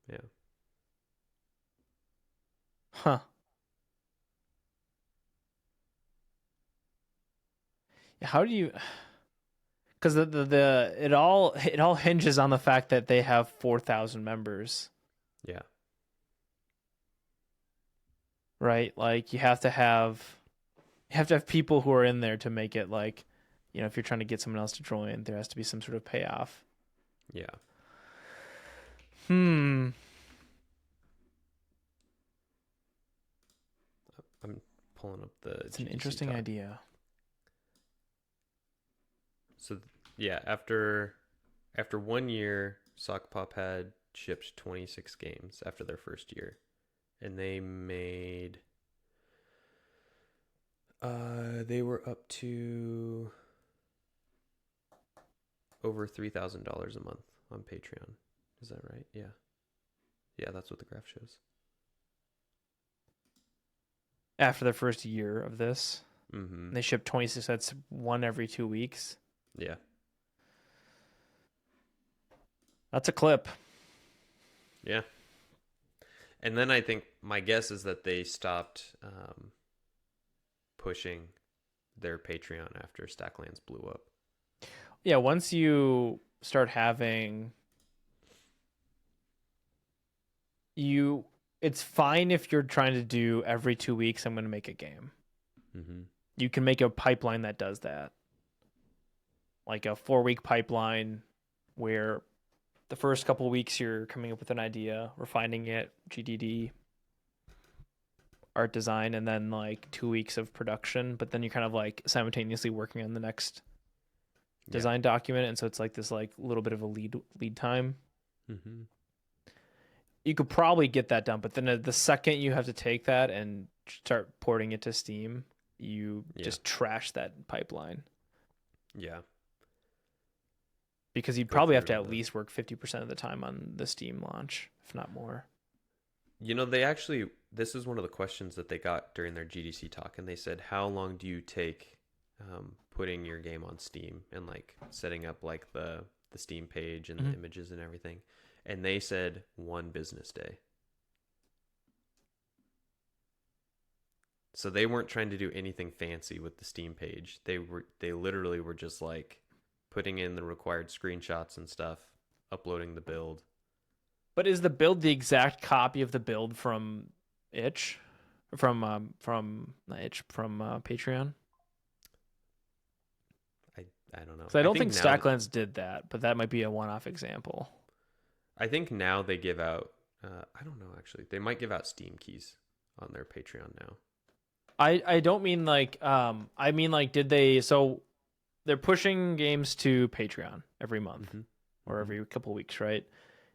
Yeah. Huh. How do you? Because it all hinges on the fact that they have 4,000 members. Yeah. Right. Like you have to have people who are in there to make it, like, if you're trying to get someone else to join, there has to be some sort of payoff. Yeah. I'm pulling up the. It's an GDC interesting talk. idea. So yeah, after 1 year, Sock Pop had shipped 26 games after their first year, and they made. They were up to over $3,000 a month on Patreon. Is that right? Yeah. Yeah, that's what the graph shows. After the first year of this, Mm-hmm. they shipped 26. That's one every 2 weeks. Yeah. That's a clip. Yeah. And then I think my guess is that they stopped pushing their Patreon after Stacklands blew up. Yeah, once you start having it's fine if you're trying to do every 2 weeks I'm going to make a game. Mm-hmm. You can make a pipeline that does that. Like a 4-week pipeline where the first couple of weeks you're coming up with an idea, refining it, GDD, art design, and then like 2 weeks of production, but then you're kind of like simultaneously working on the next design document, and so it's like this like little bit of a lead time. Mm-hmm. You could probably get that done, but then the second you have to take that and start porting it to Steam, you just trash that pipeline. Yeah. Because you'd probably have to at least work 50% of the time on the Steam launch, if not more. This is one of the questions that they got during their GDC talk, and they said, how long do you take putting your game on Steam and like setting up like the Steam page and the images and everything? And they said 1 business day. So they weren't trying to do anything fancy with the Steam page. They literally were just like putting in the required screenshots and stuff, uploading the build. But is the build the exact copy of the build from Itch? From Patreon? I don't know. Because I don't think Stacklands did that, but that might be a one-off example. I think now they give out, I don't know actually. They might give out Steam keys on their Patreon now. I don't mean like, I mean like, did they, so they're pushing games to Patreon every month or every couple of weeks, right?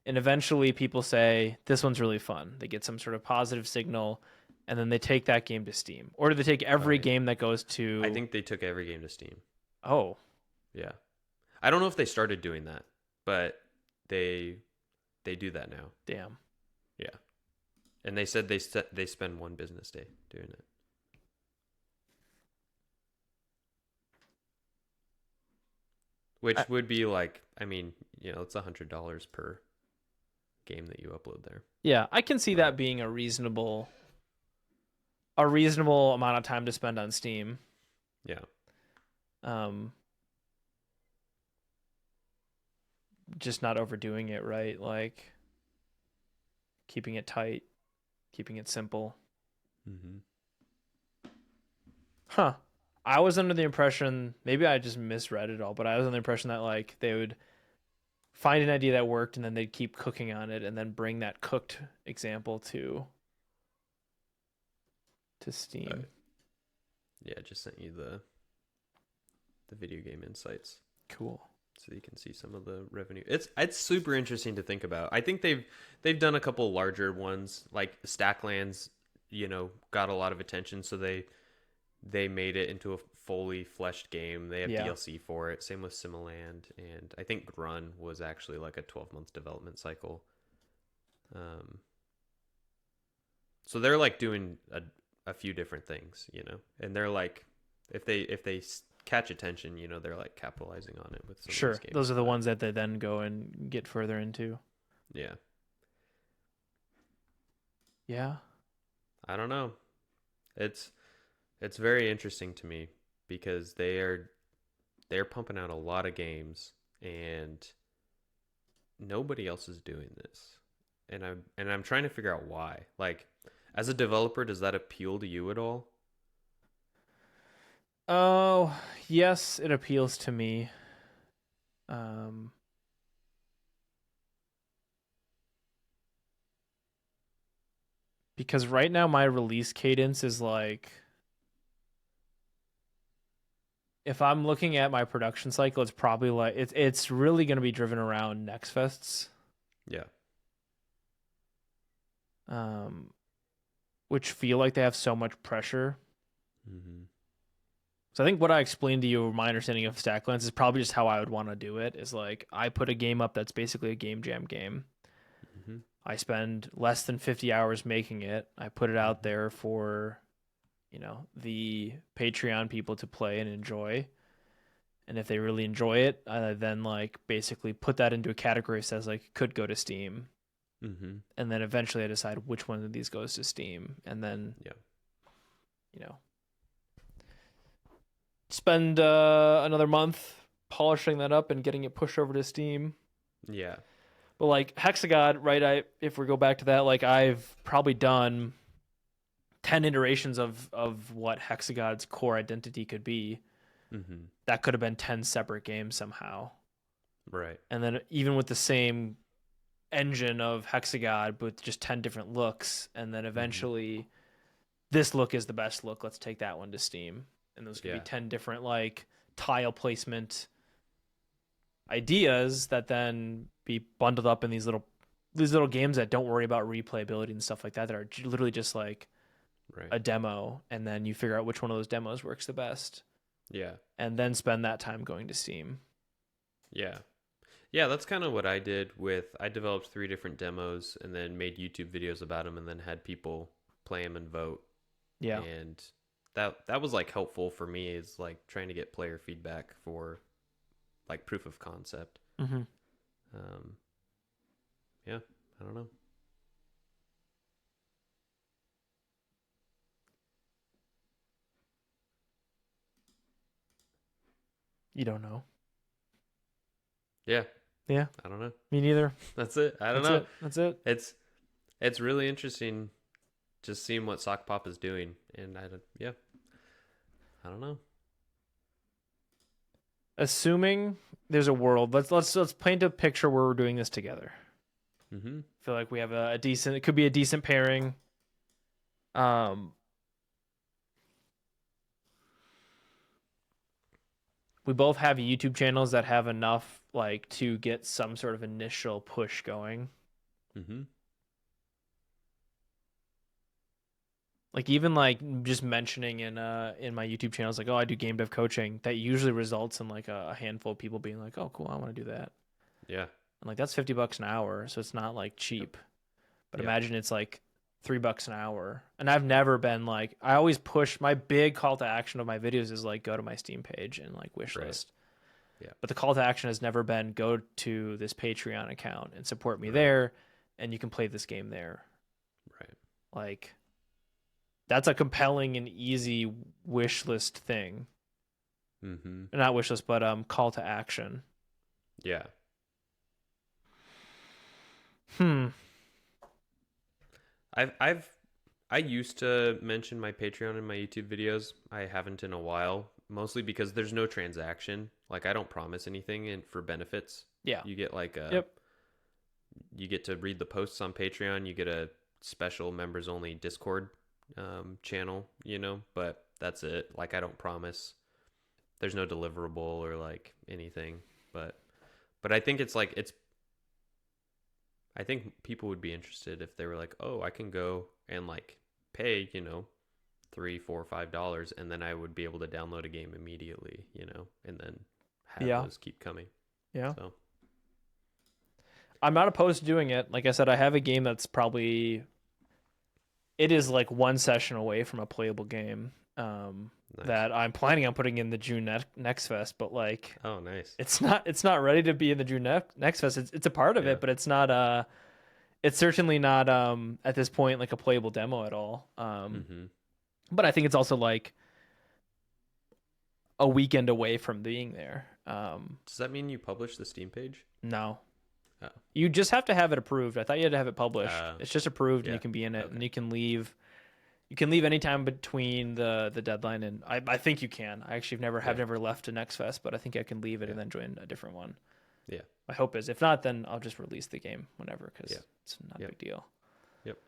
And eventually people say, this one's really fun. They get some sort of positive signal, and then they take that game to Steam. Or do they take every game that goes to... I think they took every game to Steam. Oh. Yeah. I don't know if they started doing that, but they do that now. Damn. Yeah. And they said they spend 1 business day doing it. Which would be like, I mean, it's $100 per game that you upload there. Yeah, I can see that being a reasonable amount of time to spend on Steam. Yeah. Just not overdoing it, right? Like keeping it tight. keeping it simple. Mm-hmm. Huh. I was under the impression, maybe I just misread it all, but I was under the impression that like they would find an idea that worked and then they'd keep cooking on it and then bring that cooked example to Steam. Yeah, I just sent you the video game insights. Cool. So you can see some of the revenue. It's super interesting to think about. I think they've done a couple larger ones, like Stacklands, got a lot of attention, so they made it into a fully fleshed game. They have DLC for it. Same with Similand, and I think Grun was actually like a 12-month development cycle. So they're like doing a few different things, and they're like, if they catch attention, they're like capitalizing on it with some of these games. Those are the ones that they then go and get further into. Yeah. I don't know. It's very interesting to me because they're pumping out a lot of games and nobody else is doing this. And I'm trying to figure out why. Like, as a developer, does that appeal to you at all? Oh, yes, it appeals to me. Because right now my release cadence is like, if I'm looking at my production cycle, it's probably like it's really going to be driven around Next Fests. Yeah. Which feel like they have so much pressure. Mm-hmm. So I think what I explained to you, my understanding of Stacklands, is probably just how I would want to do it. Is like I put a game up that's basically a game jam game. Mm-hmm. I spend less than 50 hours making it. I put it out there for, the Patreon people to play and enjoy. And if they really enjoy it, I then like basically put that into a category that says like could go to Steam. Mm-hmm. And then eventually I decide which one of these goes to Steam. And then, spend another month polishing that up and getting it pushed over to Steam. Yeah. But like Hexagod, right? If we go back to that, like I've probably done 10 iterations of what Hexagod's core identity could be. Mm-hmm. That could have been 10 separate games somehow. Right. And then even with the same engine of Hexagod, with just 10 different looks, and then eventually this look is the best look. Let's take that one to Steam. And those could be 10 different like tile placement ideas that then be bundled up in these little games that don't worry about replayability and stuff like that are literally just like a demo, and then you figure out which one of those demos works the best. Yeah. And then spend that time going to Steam. Yeah, that's kind of what I did I developed 3 different demos and then made YouTube videos about them and then had people play them and vote. Yeah. And that was like helpful for me, is like trying to get player feedback for like proof of concept. Mm-hmm. Yeah, I don't know. You don't know. Yeah. Yeah. I don't know. Me neither. That's it. I don't know. That's it. It's really interesting just seeing what Sock Pop is doing, and I don't know. Assuming there's a world, let's paint a picture where we're doing this together. Mm-hmm. I feel like we have it could be a decent pairing. We both have YouTube channels that have enough like to get some sort of initial push going. Mm-hmm. Like even like just mentioning in my YouTube channels like, oh, I do game dev coaching, that usually results in like a handful of people being like, oh, cool, I want to do that. Yeah. And like that's $50 an hour, so it's not like cheap. But imagine it's like $3 an hour. And I've never been like, I always push, my big call to action of my videos is like go to my Steam page and like wish list. Yeah. But the call to action has never been go to this Patreon account and support me there, and you can play this game there. Right. Like that's a compelling and easy wish list thing. Mm-hmm. Not wish list, but call to action. Yeah. I used to mention my Patreon in my YouTube videos. I haven't in a while, mostly because there's no transaction. Like I don't promise anything and for benefits. Yeah. You get like a Yep. you get to read the posts on Patreon. You get a special members only Discord channel, but that's it. Like I don't promise. There's no deliverable or like anything, but I think I think people would be interested if they were like, oh, I can go and like pay, $3, $4, $5, and then I would be able to download a game immediately, and then have those keep coming. Yeah. So I'm not opposed to doing it. Like I said, I have a game that's probably it is like one session away from a playable game. nice. That I'm planning on putting in the June Next Fest, but like, oh, nice. It's not ready to be in the June Next Fest. It's a part of it, but it's not. It's certainly not at this point like a playable demo at all. But I think it's also like a weekend away from being there. Does that mean you publish the Steam page? No. Oh. You just have to have it approved. I thought you had to have it published. It's just approved, and you can be in it, okay. and you can leave. You can leave anytime between the deadline, and I think you can. I actually have never left a Next Fest, but I think I can leave it and then join a different one. Yeah. My hope is. If not, then I'll just release the game whenever because it's not a big deal. Yep.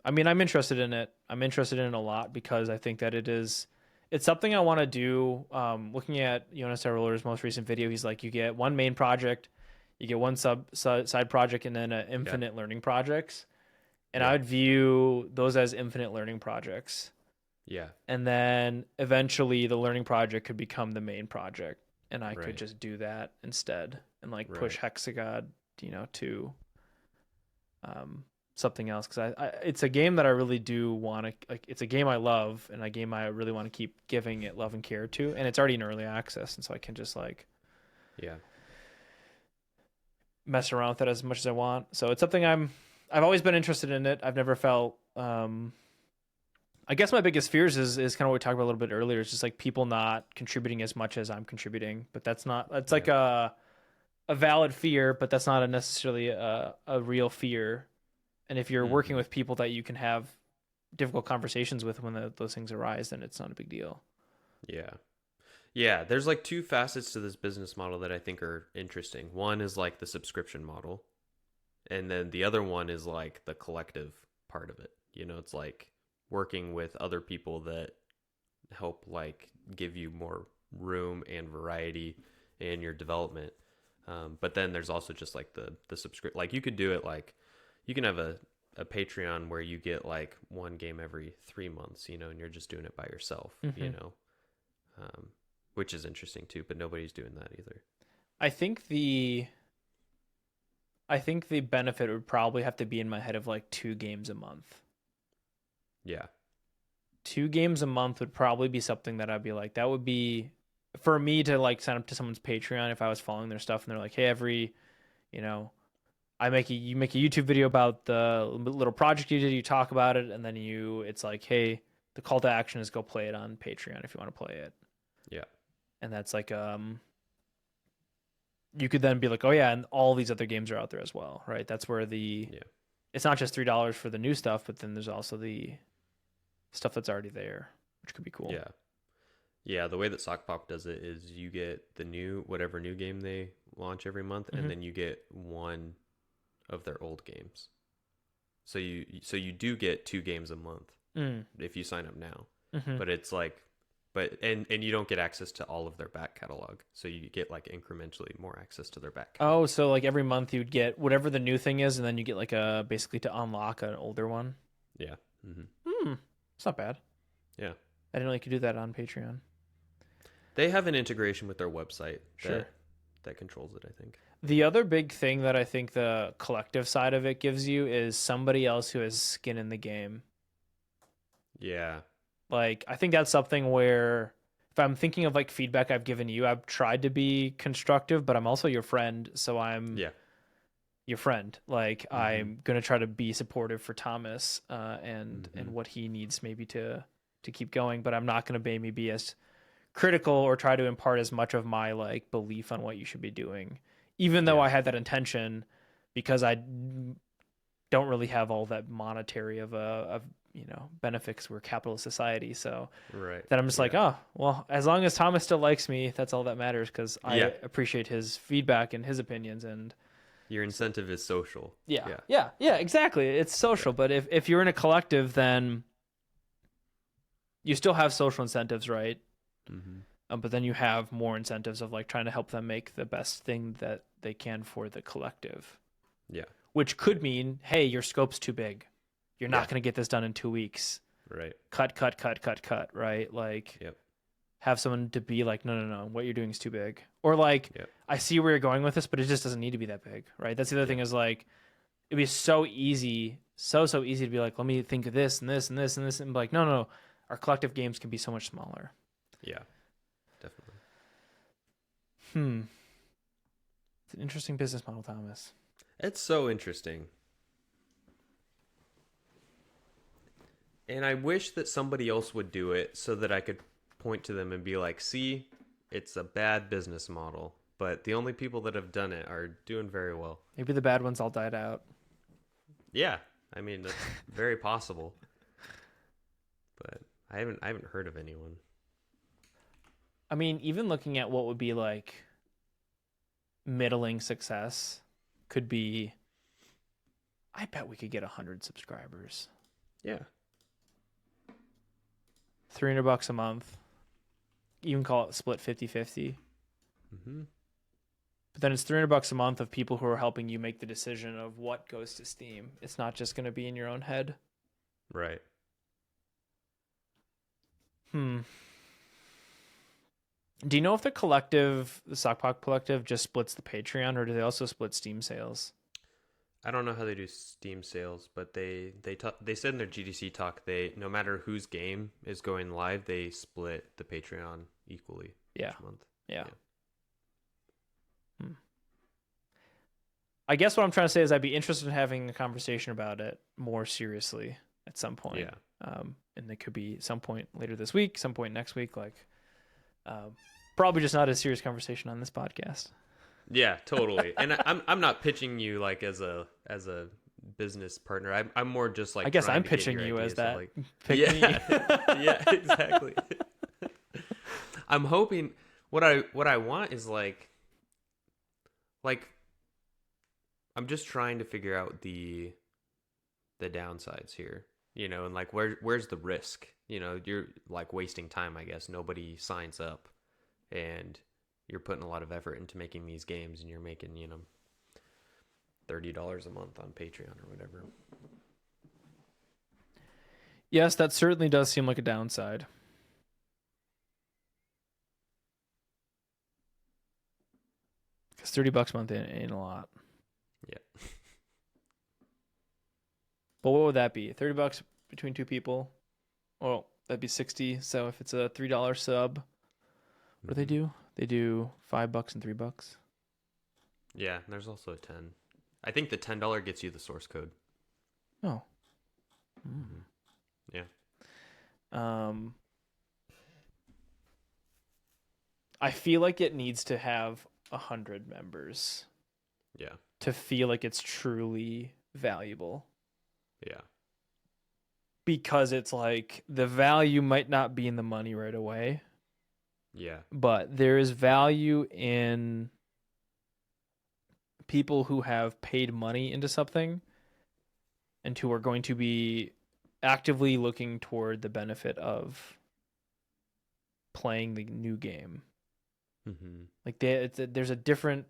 I mean, I'm interested in it. I'm interested in it a lot because I think that it's something I want to do. Looking at Jonas Roller's most recent video, he's like, you get one main project, you get one side project, and then infinite learning projects. And I would view those as infinite learning projects. Yeah. And then eventually the learning project could become the main project. And I could just do that instead and like push Hexagod, to something else. Because it's a game that I really do want to, like, it's a game I love and a game I really want to keep giving it love and care to. And it's already in early access. And so I can just like, mess around with it as much as I want. So it's something I've always been interested in it. I've never felt, I guess my biggest fears is kind of what we talked about a little bit earlier. It's just like people not contributing as much as I'm contributing, but that's like a valid fear, but that's not necessarily a real fear. And if you're working with people that you can have difficult conversations with when those things arise, then it's not a big deal. Yeah. Yeah, there's like two facets to this business model that I think are interesting. One is like the subscription model, and then the other one is like the collective part of it. It's like working with other people that help like give you more room and variety in your development. But then there's also just like the subscription. Like you could do it like you can have a Patreon where you get like one game every 3 months, and you're just doing it by yourself, which is interesting too, but nobody's doing that either. I think the benefit would probably have to be in my head of like 2 games a month. Yeah. 2 games a month would probably be something that I'd be like, that would be for me to like sign up to someone's Patreon if I was following their stuff and they're like, hey, you make a YouTube video about the little project you did, you talk about it, and then it's like, hey, the call to action is go play it on Patreon if you want to play it. Yeah. And that's like, you could then be like, oh yeah, and all these other games are out there as well, right? That's where it's not just $3 for the new stuff, but then there's also the stuff that's already there, which could be cool. Yeah. Yeah, the way that Sockpop does it is you get whatever new game they launch every month, and then you get one of their old games. So you do get 2 games a month if you sign up now. But it's like and you don't get access to all of their back catalog. So you get like incrementally more access to their back catalog. Oh, so like every month you'd get whatever the new thing is, and then you get like basically to unlock an older one. Yeah. It's not bad. Yeah. I didn't know you could do that on Patreon. They have an integration with their website Sure. that controls it, I think. The other big thing that I think the collective side of it gives you is somebody else who has skin in the game. Yeah. Like, I think that's something where if I'm thinking of like feedback I've given you, I've tried to be constructive, but I'm also your friend. So I'm your friend. Like I'm going to try to be supportive for Thomas and what he needs maybe to keep going, but I'm not going to maybe be as critical or try to impart as much of my like belief on what you should be doing, even though I had that intention, because I don't really have all that monetary of benefits. We're a capitalist society. So then I'm just like, oh, well, as long as Thomas still likes me, that's all that matters, because I appreciate his feedback and his opinions. And your incentive is social. Yeah, exactly. It's social. But if you're in a collective, then you still have social incentives, right? Mm-hmm. But then you have more incentives of like trying to help them make the best thing that they can for the collective. Yeah. Which could mean, hey, your scope's too big. You're not going to get this done in 2 weeks. Right. Cut, right? Like, have someone to be like, no, what you're doing is too big. Or like, I see where you're going with this, but it just doesn't need to be that big, right? That's the other thing is like, it'd be so easy, so easy to be like, let me think of this and this and this and this. And be like, no, our collective games can be so much smaller. Yeah, definitely. It's an interesting business model, Thomas. It's so interesting. And I wish that somebody else would do it so that I could point to them and be like, see, it's a bad business model. But the only people that have done it are doing very well. Maybe the bad ones all died out. Yeah, I mean, that's very possible. But I haven't heard of anyone. I mean, even looking at what would be like middling success could be, I bet we could get 100 subscribers. Yeah. $300 a month. You can call it split 50-50. Mm-hmm. But then it's $300 a month of people who are helping you make the decision of what goes to Steam. It's not just going to be in your own head. Right. Do you know if the Sockpop Collective just splits the Patreon, or do they also split Steam sales? I don't know how they do Steam sales, but they said in their GDC talk, no matter whose game is going live, they split the Patreon equally each month. Yeah. I guess what I'm trying to say is I'd be interested in having a conversation about it more seriously at some point. Yeah. And it could be some point later this week, some point next week. Like, probably just not a serious conversation on this podcast. Yeah, totally. And I'm not pitching you like as a business partner. I'm more just like, I guess I'm pitching you as that. Like, yeah, exactly. I'm hoping what I want is like I'm just trying to figure out the downsides here, and like where's the risk? You're like wasting time, I guess. Nobody signs up, and you're putting a lot of effort into making these games, and you're making, $30 a month on Patreon or whatever. Yes, that certainly does seem like a downside. Because $30 a month ain't a lot. Yeah. But what would that be? $30 between two people? Well, that'd be 60. So if it's a $3 sub, what do they do? They do $5 and $3. Yeah, and there's also a 10. I think the $10 gets you the source code. Oh. Yeah. I feel like it needs to have 100 members. Yeah. To feel like it's truly valuable. Yeah. Because it's like the value might not be in the money right away. Yeah. But there is value in people who have paid money into something and who are going to be actively looking toward the benefit of playing the new game. Mm-hmm. Like there's a different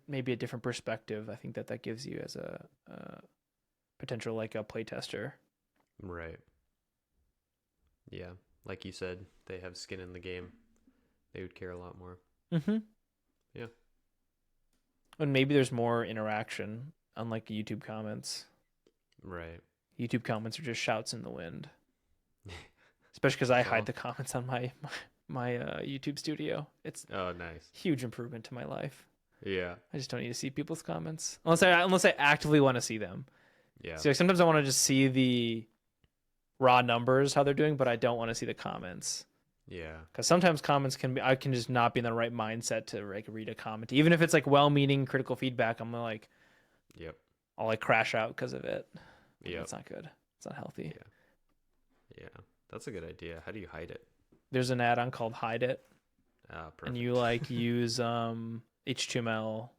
perspective. I think that gives you as a potential, like a playtester. Right. Yeah. Like you said, they have skin in the game. They would care a lot more. Mm-hmm. Yeah. And maybe there's more interaction, unlike YouTube comments. Right. YouTube comments are just shouts in the wind. Especially because I hide the comments on my YouTube studio. It's nice. Huge improvement to my life. Yeah. I just don't need to see people's comments unless I actively want to see them. Yeah. So sometimes I want to just see the raw numbers, how they're doing, but I don't want to see the comments. Yeah. Because sometimes comments I can just not be in the right mindset to like read a comment, even if it's like well-meaning critical feedback. I'm like, Yep. I'll like crash out because of it. Yeah. It's not good. It's not healthy. Yeah. Yeah. That's a good idea. How do you hide it? There's an add-on called Hide It, Perfect. and you like use HTML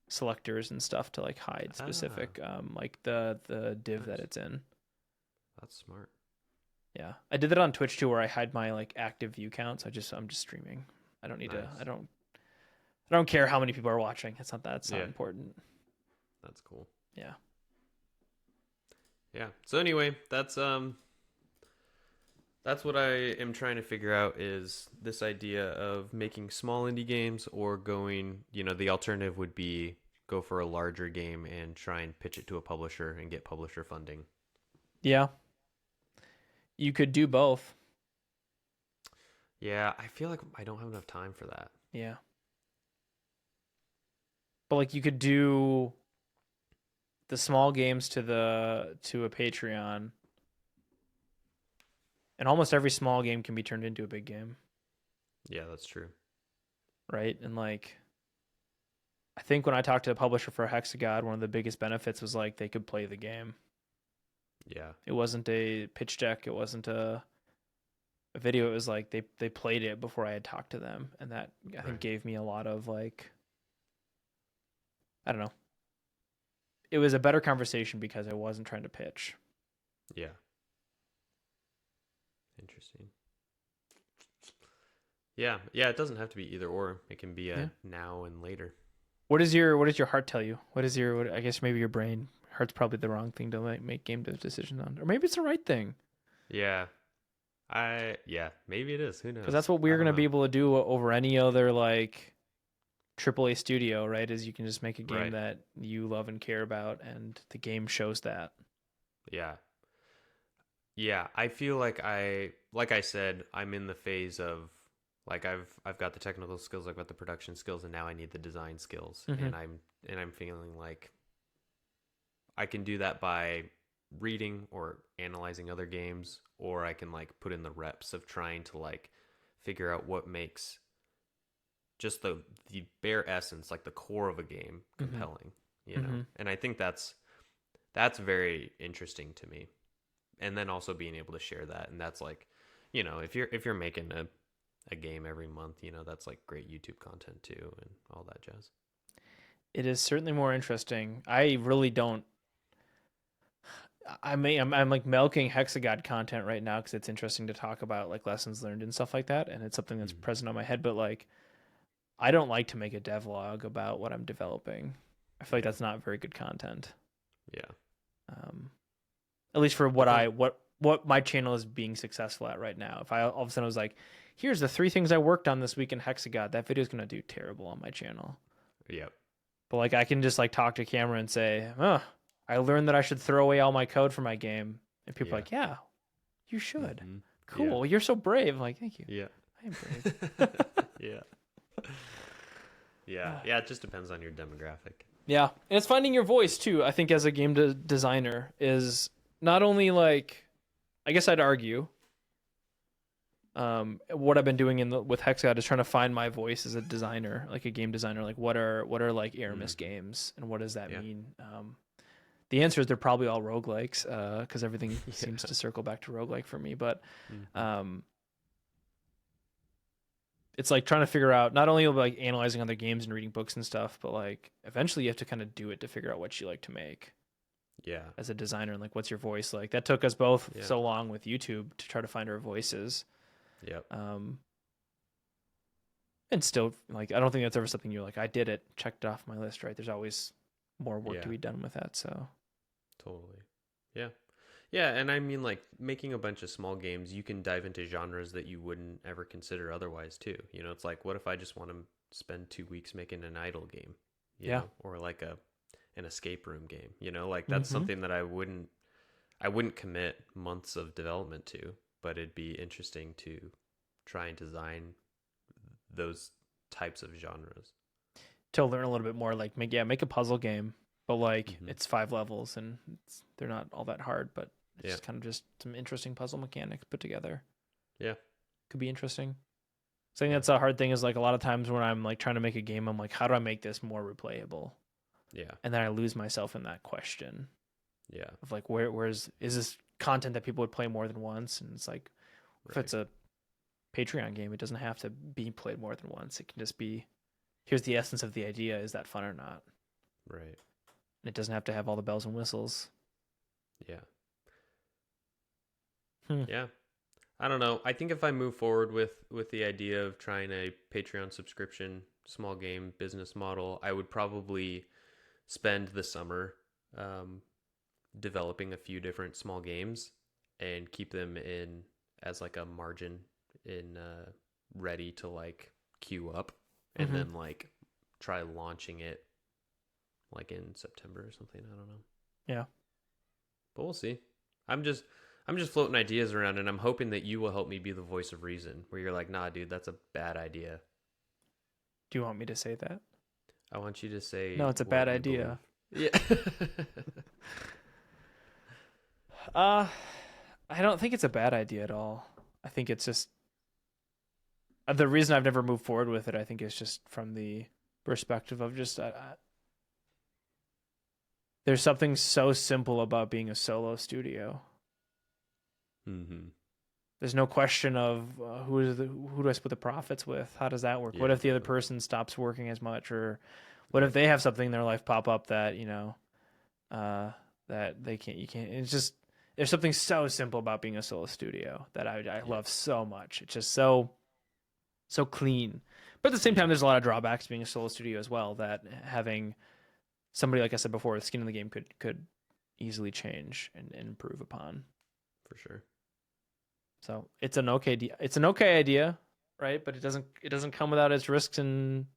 selectors and stuff to like hide specific like the div that it's in. That's smart. Yeah, I did that on Twitch too, where I hide my like active view counts. I'm just streaming. I don't need to. I don't care how many people are watching. It's not that. It's not important. That's cool. Yeah. Yeah. So anyway, that's what I am trying to figure out is this idea of making small indie games or going, the alternative would be go for a larger game and try and pitch it to a publisher and get publisher funding. Yeah. You could do both. Yeah, I feel like I don't have enough time for that. Yeah. But like you could do the small games to a Patreon. And almost every small game can be turned into a big game. Yeah, that's true. Right? And like I think when I talked to a publisher for Hexagod, one of the biggest benefits was like they could play the game. Yeah. It wasn't a pitch deck, it wasn't a video. It was like they played it before I had talked to them, and that I think gave me a lot of like, I don't know. It was a better conversation because I wasn't trying to pitch. Yeah. Interesting. Yeah, it doesn't have to be either or. It can be a now and later. What does your heart tell you? I guess maybe your brain. Heart's probably the wrong thing to make game decisions on, or maybe it's the right thing. Yeah, maybe it is. Who knows? Because that's what we're gonna be able to do over any other like AAA studio, right? Is you can just make a game that you love and care about, and the game shows that. Yeah. Yeah, I feel like I said, I'm in the phase of like I've got the technical skills, I've got the production skills, and now I need the design skills, and I'm feeling like I can do that by reading or analyzing other games, or I can like put in the reps of trying to like figure out what makes just the bare essence, like the core of a game, compelling, And I think that's very interesting to me. And then also being able to share that, and that's like, if you're making a game every month, that's like great YouTube content too, and all that jazz. It is certainly more interesting. I really don't. I'm like milking Hexagod content right now because it's interesting to talk about like lessons learned and stuff like that, and it's something that's present on my head. But like, I don't like to make a devlog about what I'm developing. I feel like that's not very good content. Yeah. At least for what my channel is being successful at right now. If I all of a sudden was like, here's the 3 things I worked on this week in Hexagod, that video is gonna do terrible on my channel. Yep. But like I can just like talk to camera and say, I learned that I should throw away all my code for my game. And people are like, yeah, you should. Mm-hmm. Cool. Yeah. You're so brave. I'm like, thank you. Yeah. I am brave. Yeah. Yeah. It just depends on your demographic. Yeah. And it's finding your voice too. I think as a game designer is not only like, I guess I'd argue, what I've been doing with Hexagod is trying to find my voice as a designer, like a game designer. Like what are like Aarimous games, and what does that mean? The answer is they're probably all roguelikes, because everything seems to circle back to roguelike for me. But it's like trying to figure out, not only like analyzing other games and reading books and stuff, but like eventually you have to kind of do it to figure out what you like to make. Yeah. As a designer, and like what's your voice like? That took us both so long with YouTube to try to find our voices. Yep. And still, like, I don't think that's ever something you're like, I did it, checked it off my list, right? There's always more work to be done with that. So totally. Yeah. Yeah. And I mean, like making a bunch of small games, you can dive into genres that you wouldn't ever consider otherwise too. It's like, what if I just want to spend 2 weeks making an idle game, you know? Or like an escape room game, like that's something that I wouldn't commit months of development to, but it'd be interesting to try and design those types of genres. To learn a little bit more, like make a puzzle game, but like it's 5 levels and they're not all that hard, but it's kind of just some interesting puzzle mechanics put together. Yeah. could be interesting. So I think that's a hard thing is like a lot of times when I'm like trying to make a game, I'm like, how do I make this more replayable? Yeah. And then I lose myself in that question. Yeah. Of like, is this content that people would play more than once? And it's like, if it's a Patreon game, it doesn't have to be played more than once. It can just be, here's the essence of the idea. Is that fun or not? Right. And it doesn't have to have all the bells and whistles. Yeah. Yeah. I don't know. I think if I move forward with the idea of trying a Patreon subscription, small game business model, I would probably spend the summer developing a few different small games and keep them in as like a margin in ready to like queue up, and then like try launching it like in September or something. I don't know. Yeah. But we'll see. I'm just floating ideas around, and I'm hoping that you will help me be the voice of reason, where you're like, nah, dude, that's a bad idea. Do you want me to say that? I want you to say, no, it's a bad idea. Believe. Yeah. I don't think it's a bad idea at all. I think it's just the reason I've never moved forward with it. I think is just from the perspective of just there's something so simple about being a solo studio. There's no question of who do I split the profits with? How does that work? Yeah, what if the other person stops working as much, or what if they have something in their life pop up that that they can't? You can't. It's just there's something so simple about being a solo studio that I love so much. It's just so clean. But at the same time, there's a lot of drawbacks to being a solo studio as well. That having somebody, like I said before, skin in the game could easily change and improve upon. For sure. So it's an okay idea, right? But it doesn't come without its risks and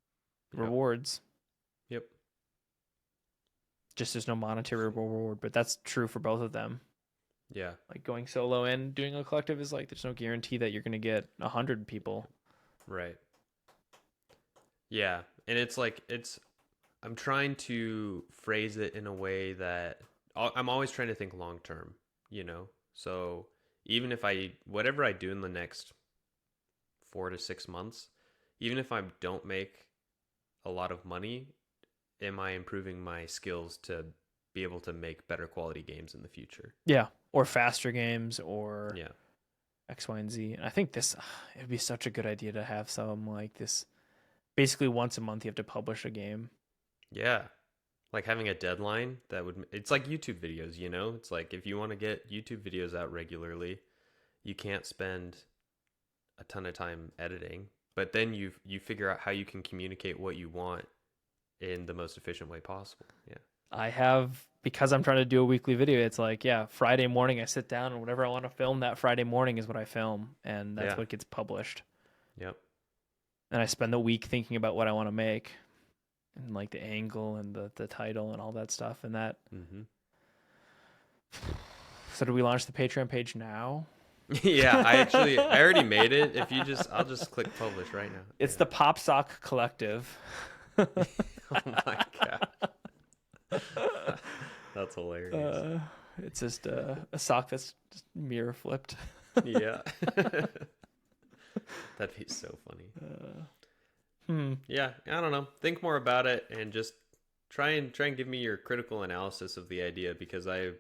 rewards. Yep. Just there's no monetary reward, but that's true for both of them. Yeah. Like going solo and doing a collective is like there's no guarantee that you're going to get 100 people. Right. Yeah, and it's like I'm trying to phrase it in a way that I'm always trying to think long term, So even if whatever I do in the next 4 to 6 months, even if I don't make a lot of money, am I improving my skills to be able to make better quality games in the future? Yeah, or faster games, or yeah, X, Y, and Z. And I think it would be such a good idea to have some like this. Basically, once a month you have to publish a game. Yeah. Like having a deadline it's like YouTube videos, It's like if you want to get YouTube videos out regularly, you can't spend a ton of time editing, but then you figure out how you can communicate what you want in the most efficient way possible. Yeah. I have, because I'm trying to do a weekly video, it's like, Friday morning I sit down and whatever I want to film that Friday morning is what I film, and that's what gets published. Yep. And I spend the week thinking about what I want to make. And like the angle and the title and all that stuff and that. So do we launch the Patreon page now? Yeah, I already made it. I'll just click publish right now. It's the Pop Sock Collective. Oh my god, that's hilarious. It's just a sock that's just mirror flipped. Yeah, that'd be so funny. Yeah, I don't know. Think more about it and just try and give me your critical analysis of the idea, because I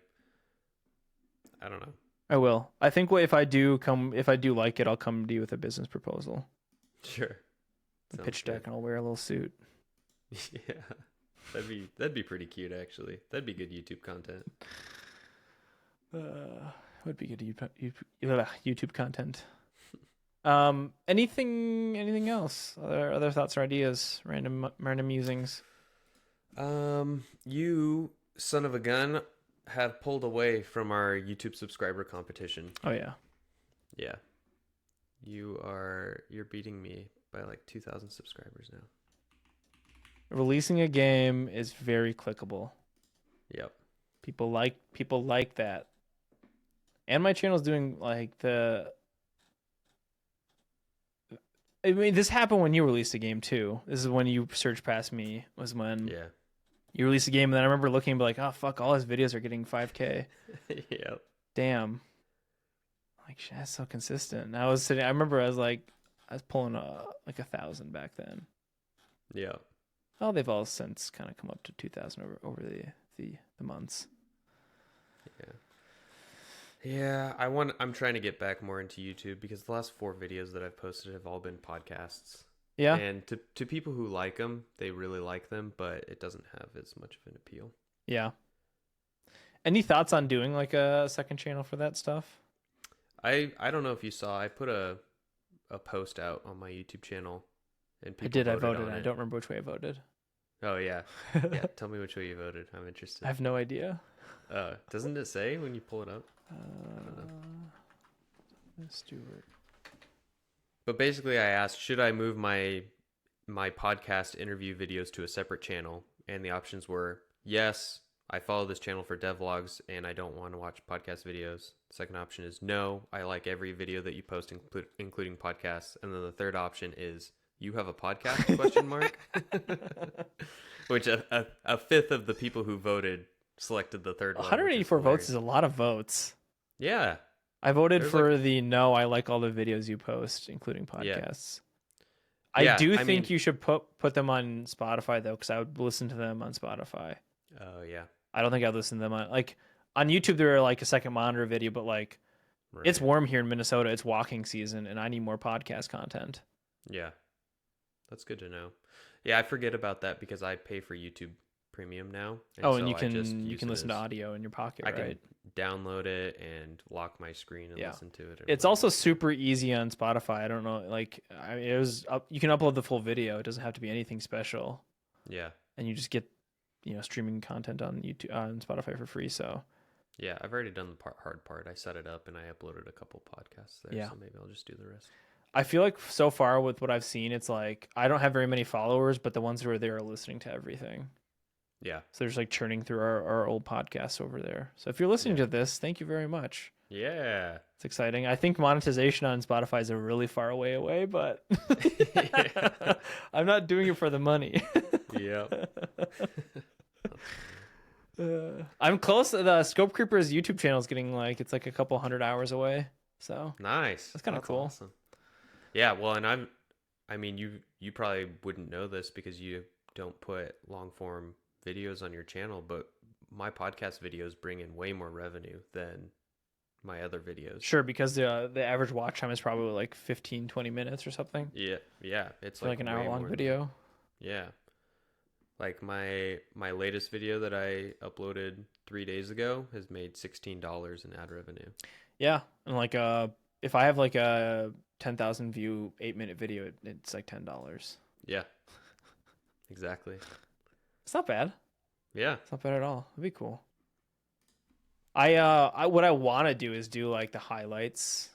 don't know. I will. I think if I do like it, I'll come to you with a business proposal. Sure. A pitch deck, and I'll wear a little suit. Yeah, that'd be pretty cute, actually. That'd be good YouTube content. Would be good YouTube content. Anything else? Other thoughts or ideas? Random musings. You son of a gun have pulled away from our YouTube subscriber competition. Oh yeah. Yeah. You're beating me by like 2,000 subscribers now. Releasing a game is very clickable. Yep. People like that. And my channel's doing like this happened when you released a game too. This is when you searched past me, was when you released a game, and then I remember looking and be like, oh fuck, all his videos are getting 5K. Yep. Damn. Like, shit, that's so consistent. And I remember I was pulling like 1,000 back then. Yeah. Oh, they've all since kind of come up to 2,000 over the months. Yeah, I'm trying to get back more into YouTube because the last 4 videos that I've posted have all been podcasts. Yeah. And to people who like them, they really like them, but it doesn't have as much of an appeal. Yeah. Any thoughts on doing like a second channel for that stuff? I don't know if you saw, I put a post out on my YouTube channel and people I voted voted. on I it. don't remember which way I voted. Oh yeah. Yeah, tell me which way you voted. I'm interested. I have no idea. Doesn't it say when you pull it up? Stewart. But basically I asked, should I move my podcast interview videos to a separate channel? And the options were, yes, I follow this channel for devlogs and I don't want to watch podcast videos. The second option is no, I like every video that you post, including podcasts. And then the third option is, you have a podcast? Question mark. Which a fifth of the people who voted selected the third one. 184 votes is a lot of votes. Yeah. I voted for the no, I like all the videos you post, including podcasts. Yeah. I think you should put them on Spotify, though, because I would listen to them on Spotify. Oh, yeah. I don't think I'd listen to them on YouTube. They're like a second monitor video, but like it's warm here in Minnesota. It's walking season, and I need more podcast content. Yeah. That's good to know. Yeah, I forget about that because I pay for YouTube Premium now. And you can listen to audio in your pocket, right? I can download it and lock my screen and listen to it. It's also super easy on Spotify. I don't know, you can upload the full video. It doesn't have to be anything special. Yeah. And you just get, streaming content on YouTube on Spotify for free. So. Yeah, I've already done the hard part. I set it up and I uploaded a couple podcasts there. Yeah. So maybe I'll just do the rest. I feel like so far with what I've seen, it's like I don't have very many followers, but the ones who are there are listening to everything. Yeah. So there's like churning through our old podcasts over there. So if you're listening to this, thank you very much. Yeah. It's exciting. I think monetization on Spotify is a really far away, but I'm not doing it for the money. Yeah. I'm close. The Scope Creepers YouTube channel is getting it's like a couple 100 hours away. So nice. That's kind of cool. Awesome. Yeah. Well, and you probably wouldn't know this because you don't put long form videos on your channel, but my podcast videos bring in way more revenue than my other videos. Sure, because the average watch time is probably like 15-20 minutes or something. Yeah, it's like an hour long video. Yeah, like my latest video that I uploaded 3 days ago has made $16 in ad revenue. Yeah, and if I have like a 10,000 view 8-minute video, it's like $10. Yeah, exactly. It's not bad. Yeah. It's not bad at all. It'd be cool. What I want to do is do like the highlights,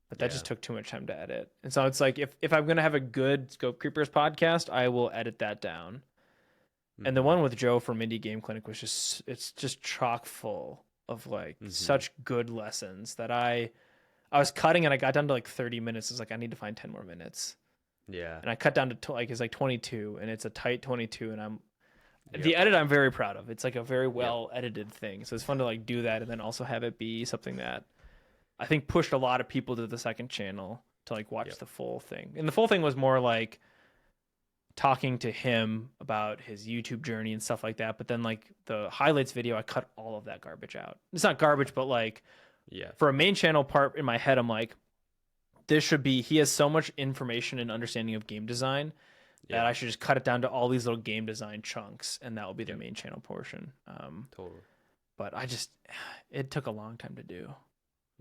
but that just took too much time to edit. And so it's like if I'm going to have a good Scope Creepers podcast, I will edit that down. Mm-hmm. And the one with Joe from Indie Game Clinic was it's just chock full of such good lessons that I was cutting and I got down to like 30 minutes. It's like, I need to find 10 more minutes. Yeah. And I cut down to it's like 22 and it's a tight 22 and the edit I'm very proud of. It's like a very well edited thing. So it's fun to like do that and then also have it be something that I think pushed a lot of people to the second channel to like watch the full thing. And the full thing was more like talking to him about his YouTube journey and stuff like that. But then like the highlights video, I cut all of that garbage out. It's not garbage, but like for a main channel part in my head, I'm like, he has so much information and understanding of game design that I should just cut it down to all these little game design chunks, and that will be the main channel portion. Totally. But it took a long time to do.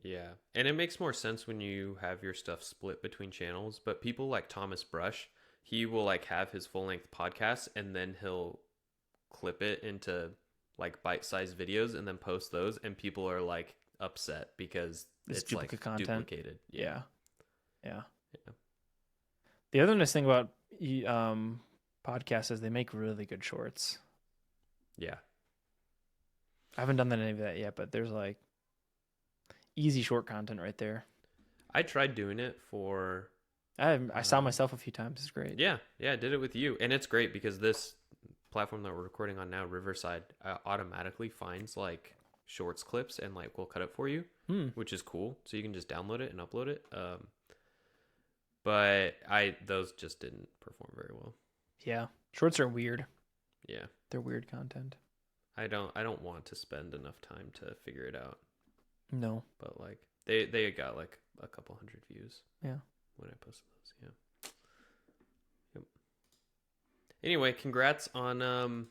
Yeah. And it makes more sense when you have your stuff split between channels. But people like Thomas Brush, he will like have his full length podcast and then he'll clip it into like bite-sized videos and then post those. And people are like upset because it's like content. Duplicated. Yeah. The other nice thing about podcasts is they make really good shorts. Yeah. I haven't done any of that yet, but there's like easy short content right there. I tried doing it for... I saw myself a few times. It's great. Yeah, I did it with you. And it's great because this platform that we're recording on now, Riverside, automatically finds like shorts clips and like we'll cut it for you, which is cool. So you can just download it and upload it. But those just didn't perform very well. Yeah, shorts are weird. Yeah, they're weird content. I don't want to spend enough time to figure it out. No, but like they got like a couple hundred views. Yeah, when I posted those. Yeah. Yep. Anyway, congrats on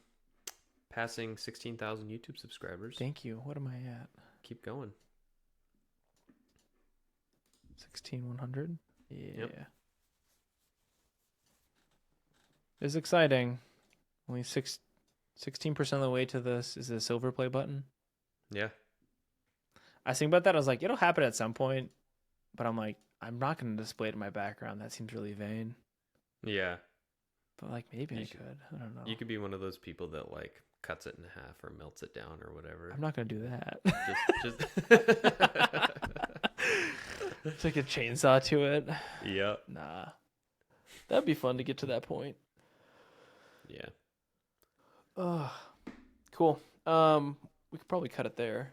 passing 16,000 YouTube subscribers. Thank you. What am I at? Keep going. 16,100. Yeah. Yep. It's exciting. Only 16% of the way to this is the silver play button. Yeah. I was thinking about that. I was like, it'll happen at some point, but I'm like, I'm not going to display it in my background. That seems really vain. Yeah. But like maybe I could. I don't know. You could be one of those people that like cuts it in half or melts it down or whatever. I'm not going to do that. Just take a chainsaw to it. Yep. Nah. That'd be fun to get to that point. Yeah. Oh, cool. We could probably cut it there.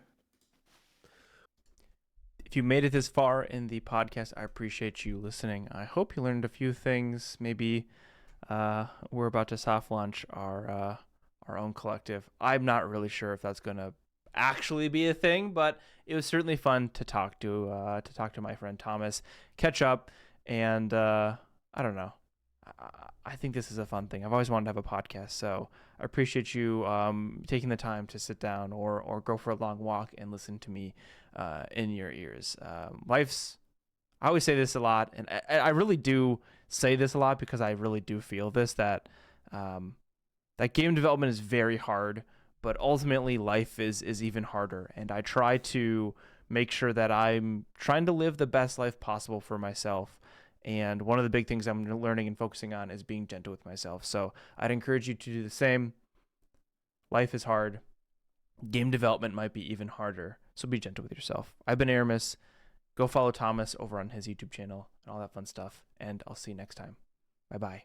If you made it this far in the podcast, I appreciate you listening. I hope you learned a few things. Maybe we're about to soft launch our own collective. I'm not really sure if that's going to actually be a thing, but it was certainly fun to talk to my friend Thomas, catch up, and I don't know. I think this is a fun thing. I've always wanted to have a podcast, so I appreciate you taking the time to sit down or go for a long walk and listen to me in your ears. I always say this a lot, and I really do say this a lot because I really do feel this, that game development is very hard, but ultimately life is even harder, and I try to make sure that I'm trying to live the best life possible for myself. And one of the big things I'm learning and focusing on is being gentle with myself. So I'd encourage you to do the same. Life is hard. Game development might be even harder. So be gentle with yourself. I've been Aarimous. Go follow Thomas over on his YouTube channel and all that fun stuff. And I'll see you next time. Bye-bye.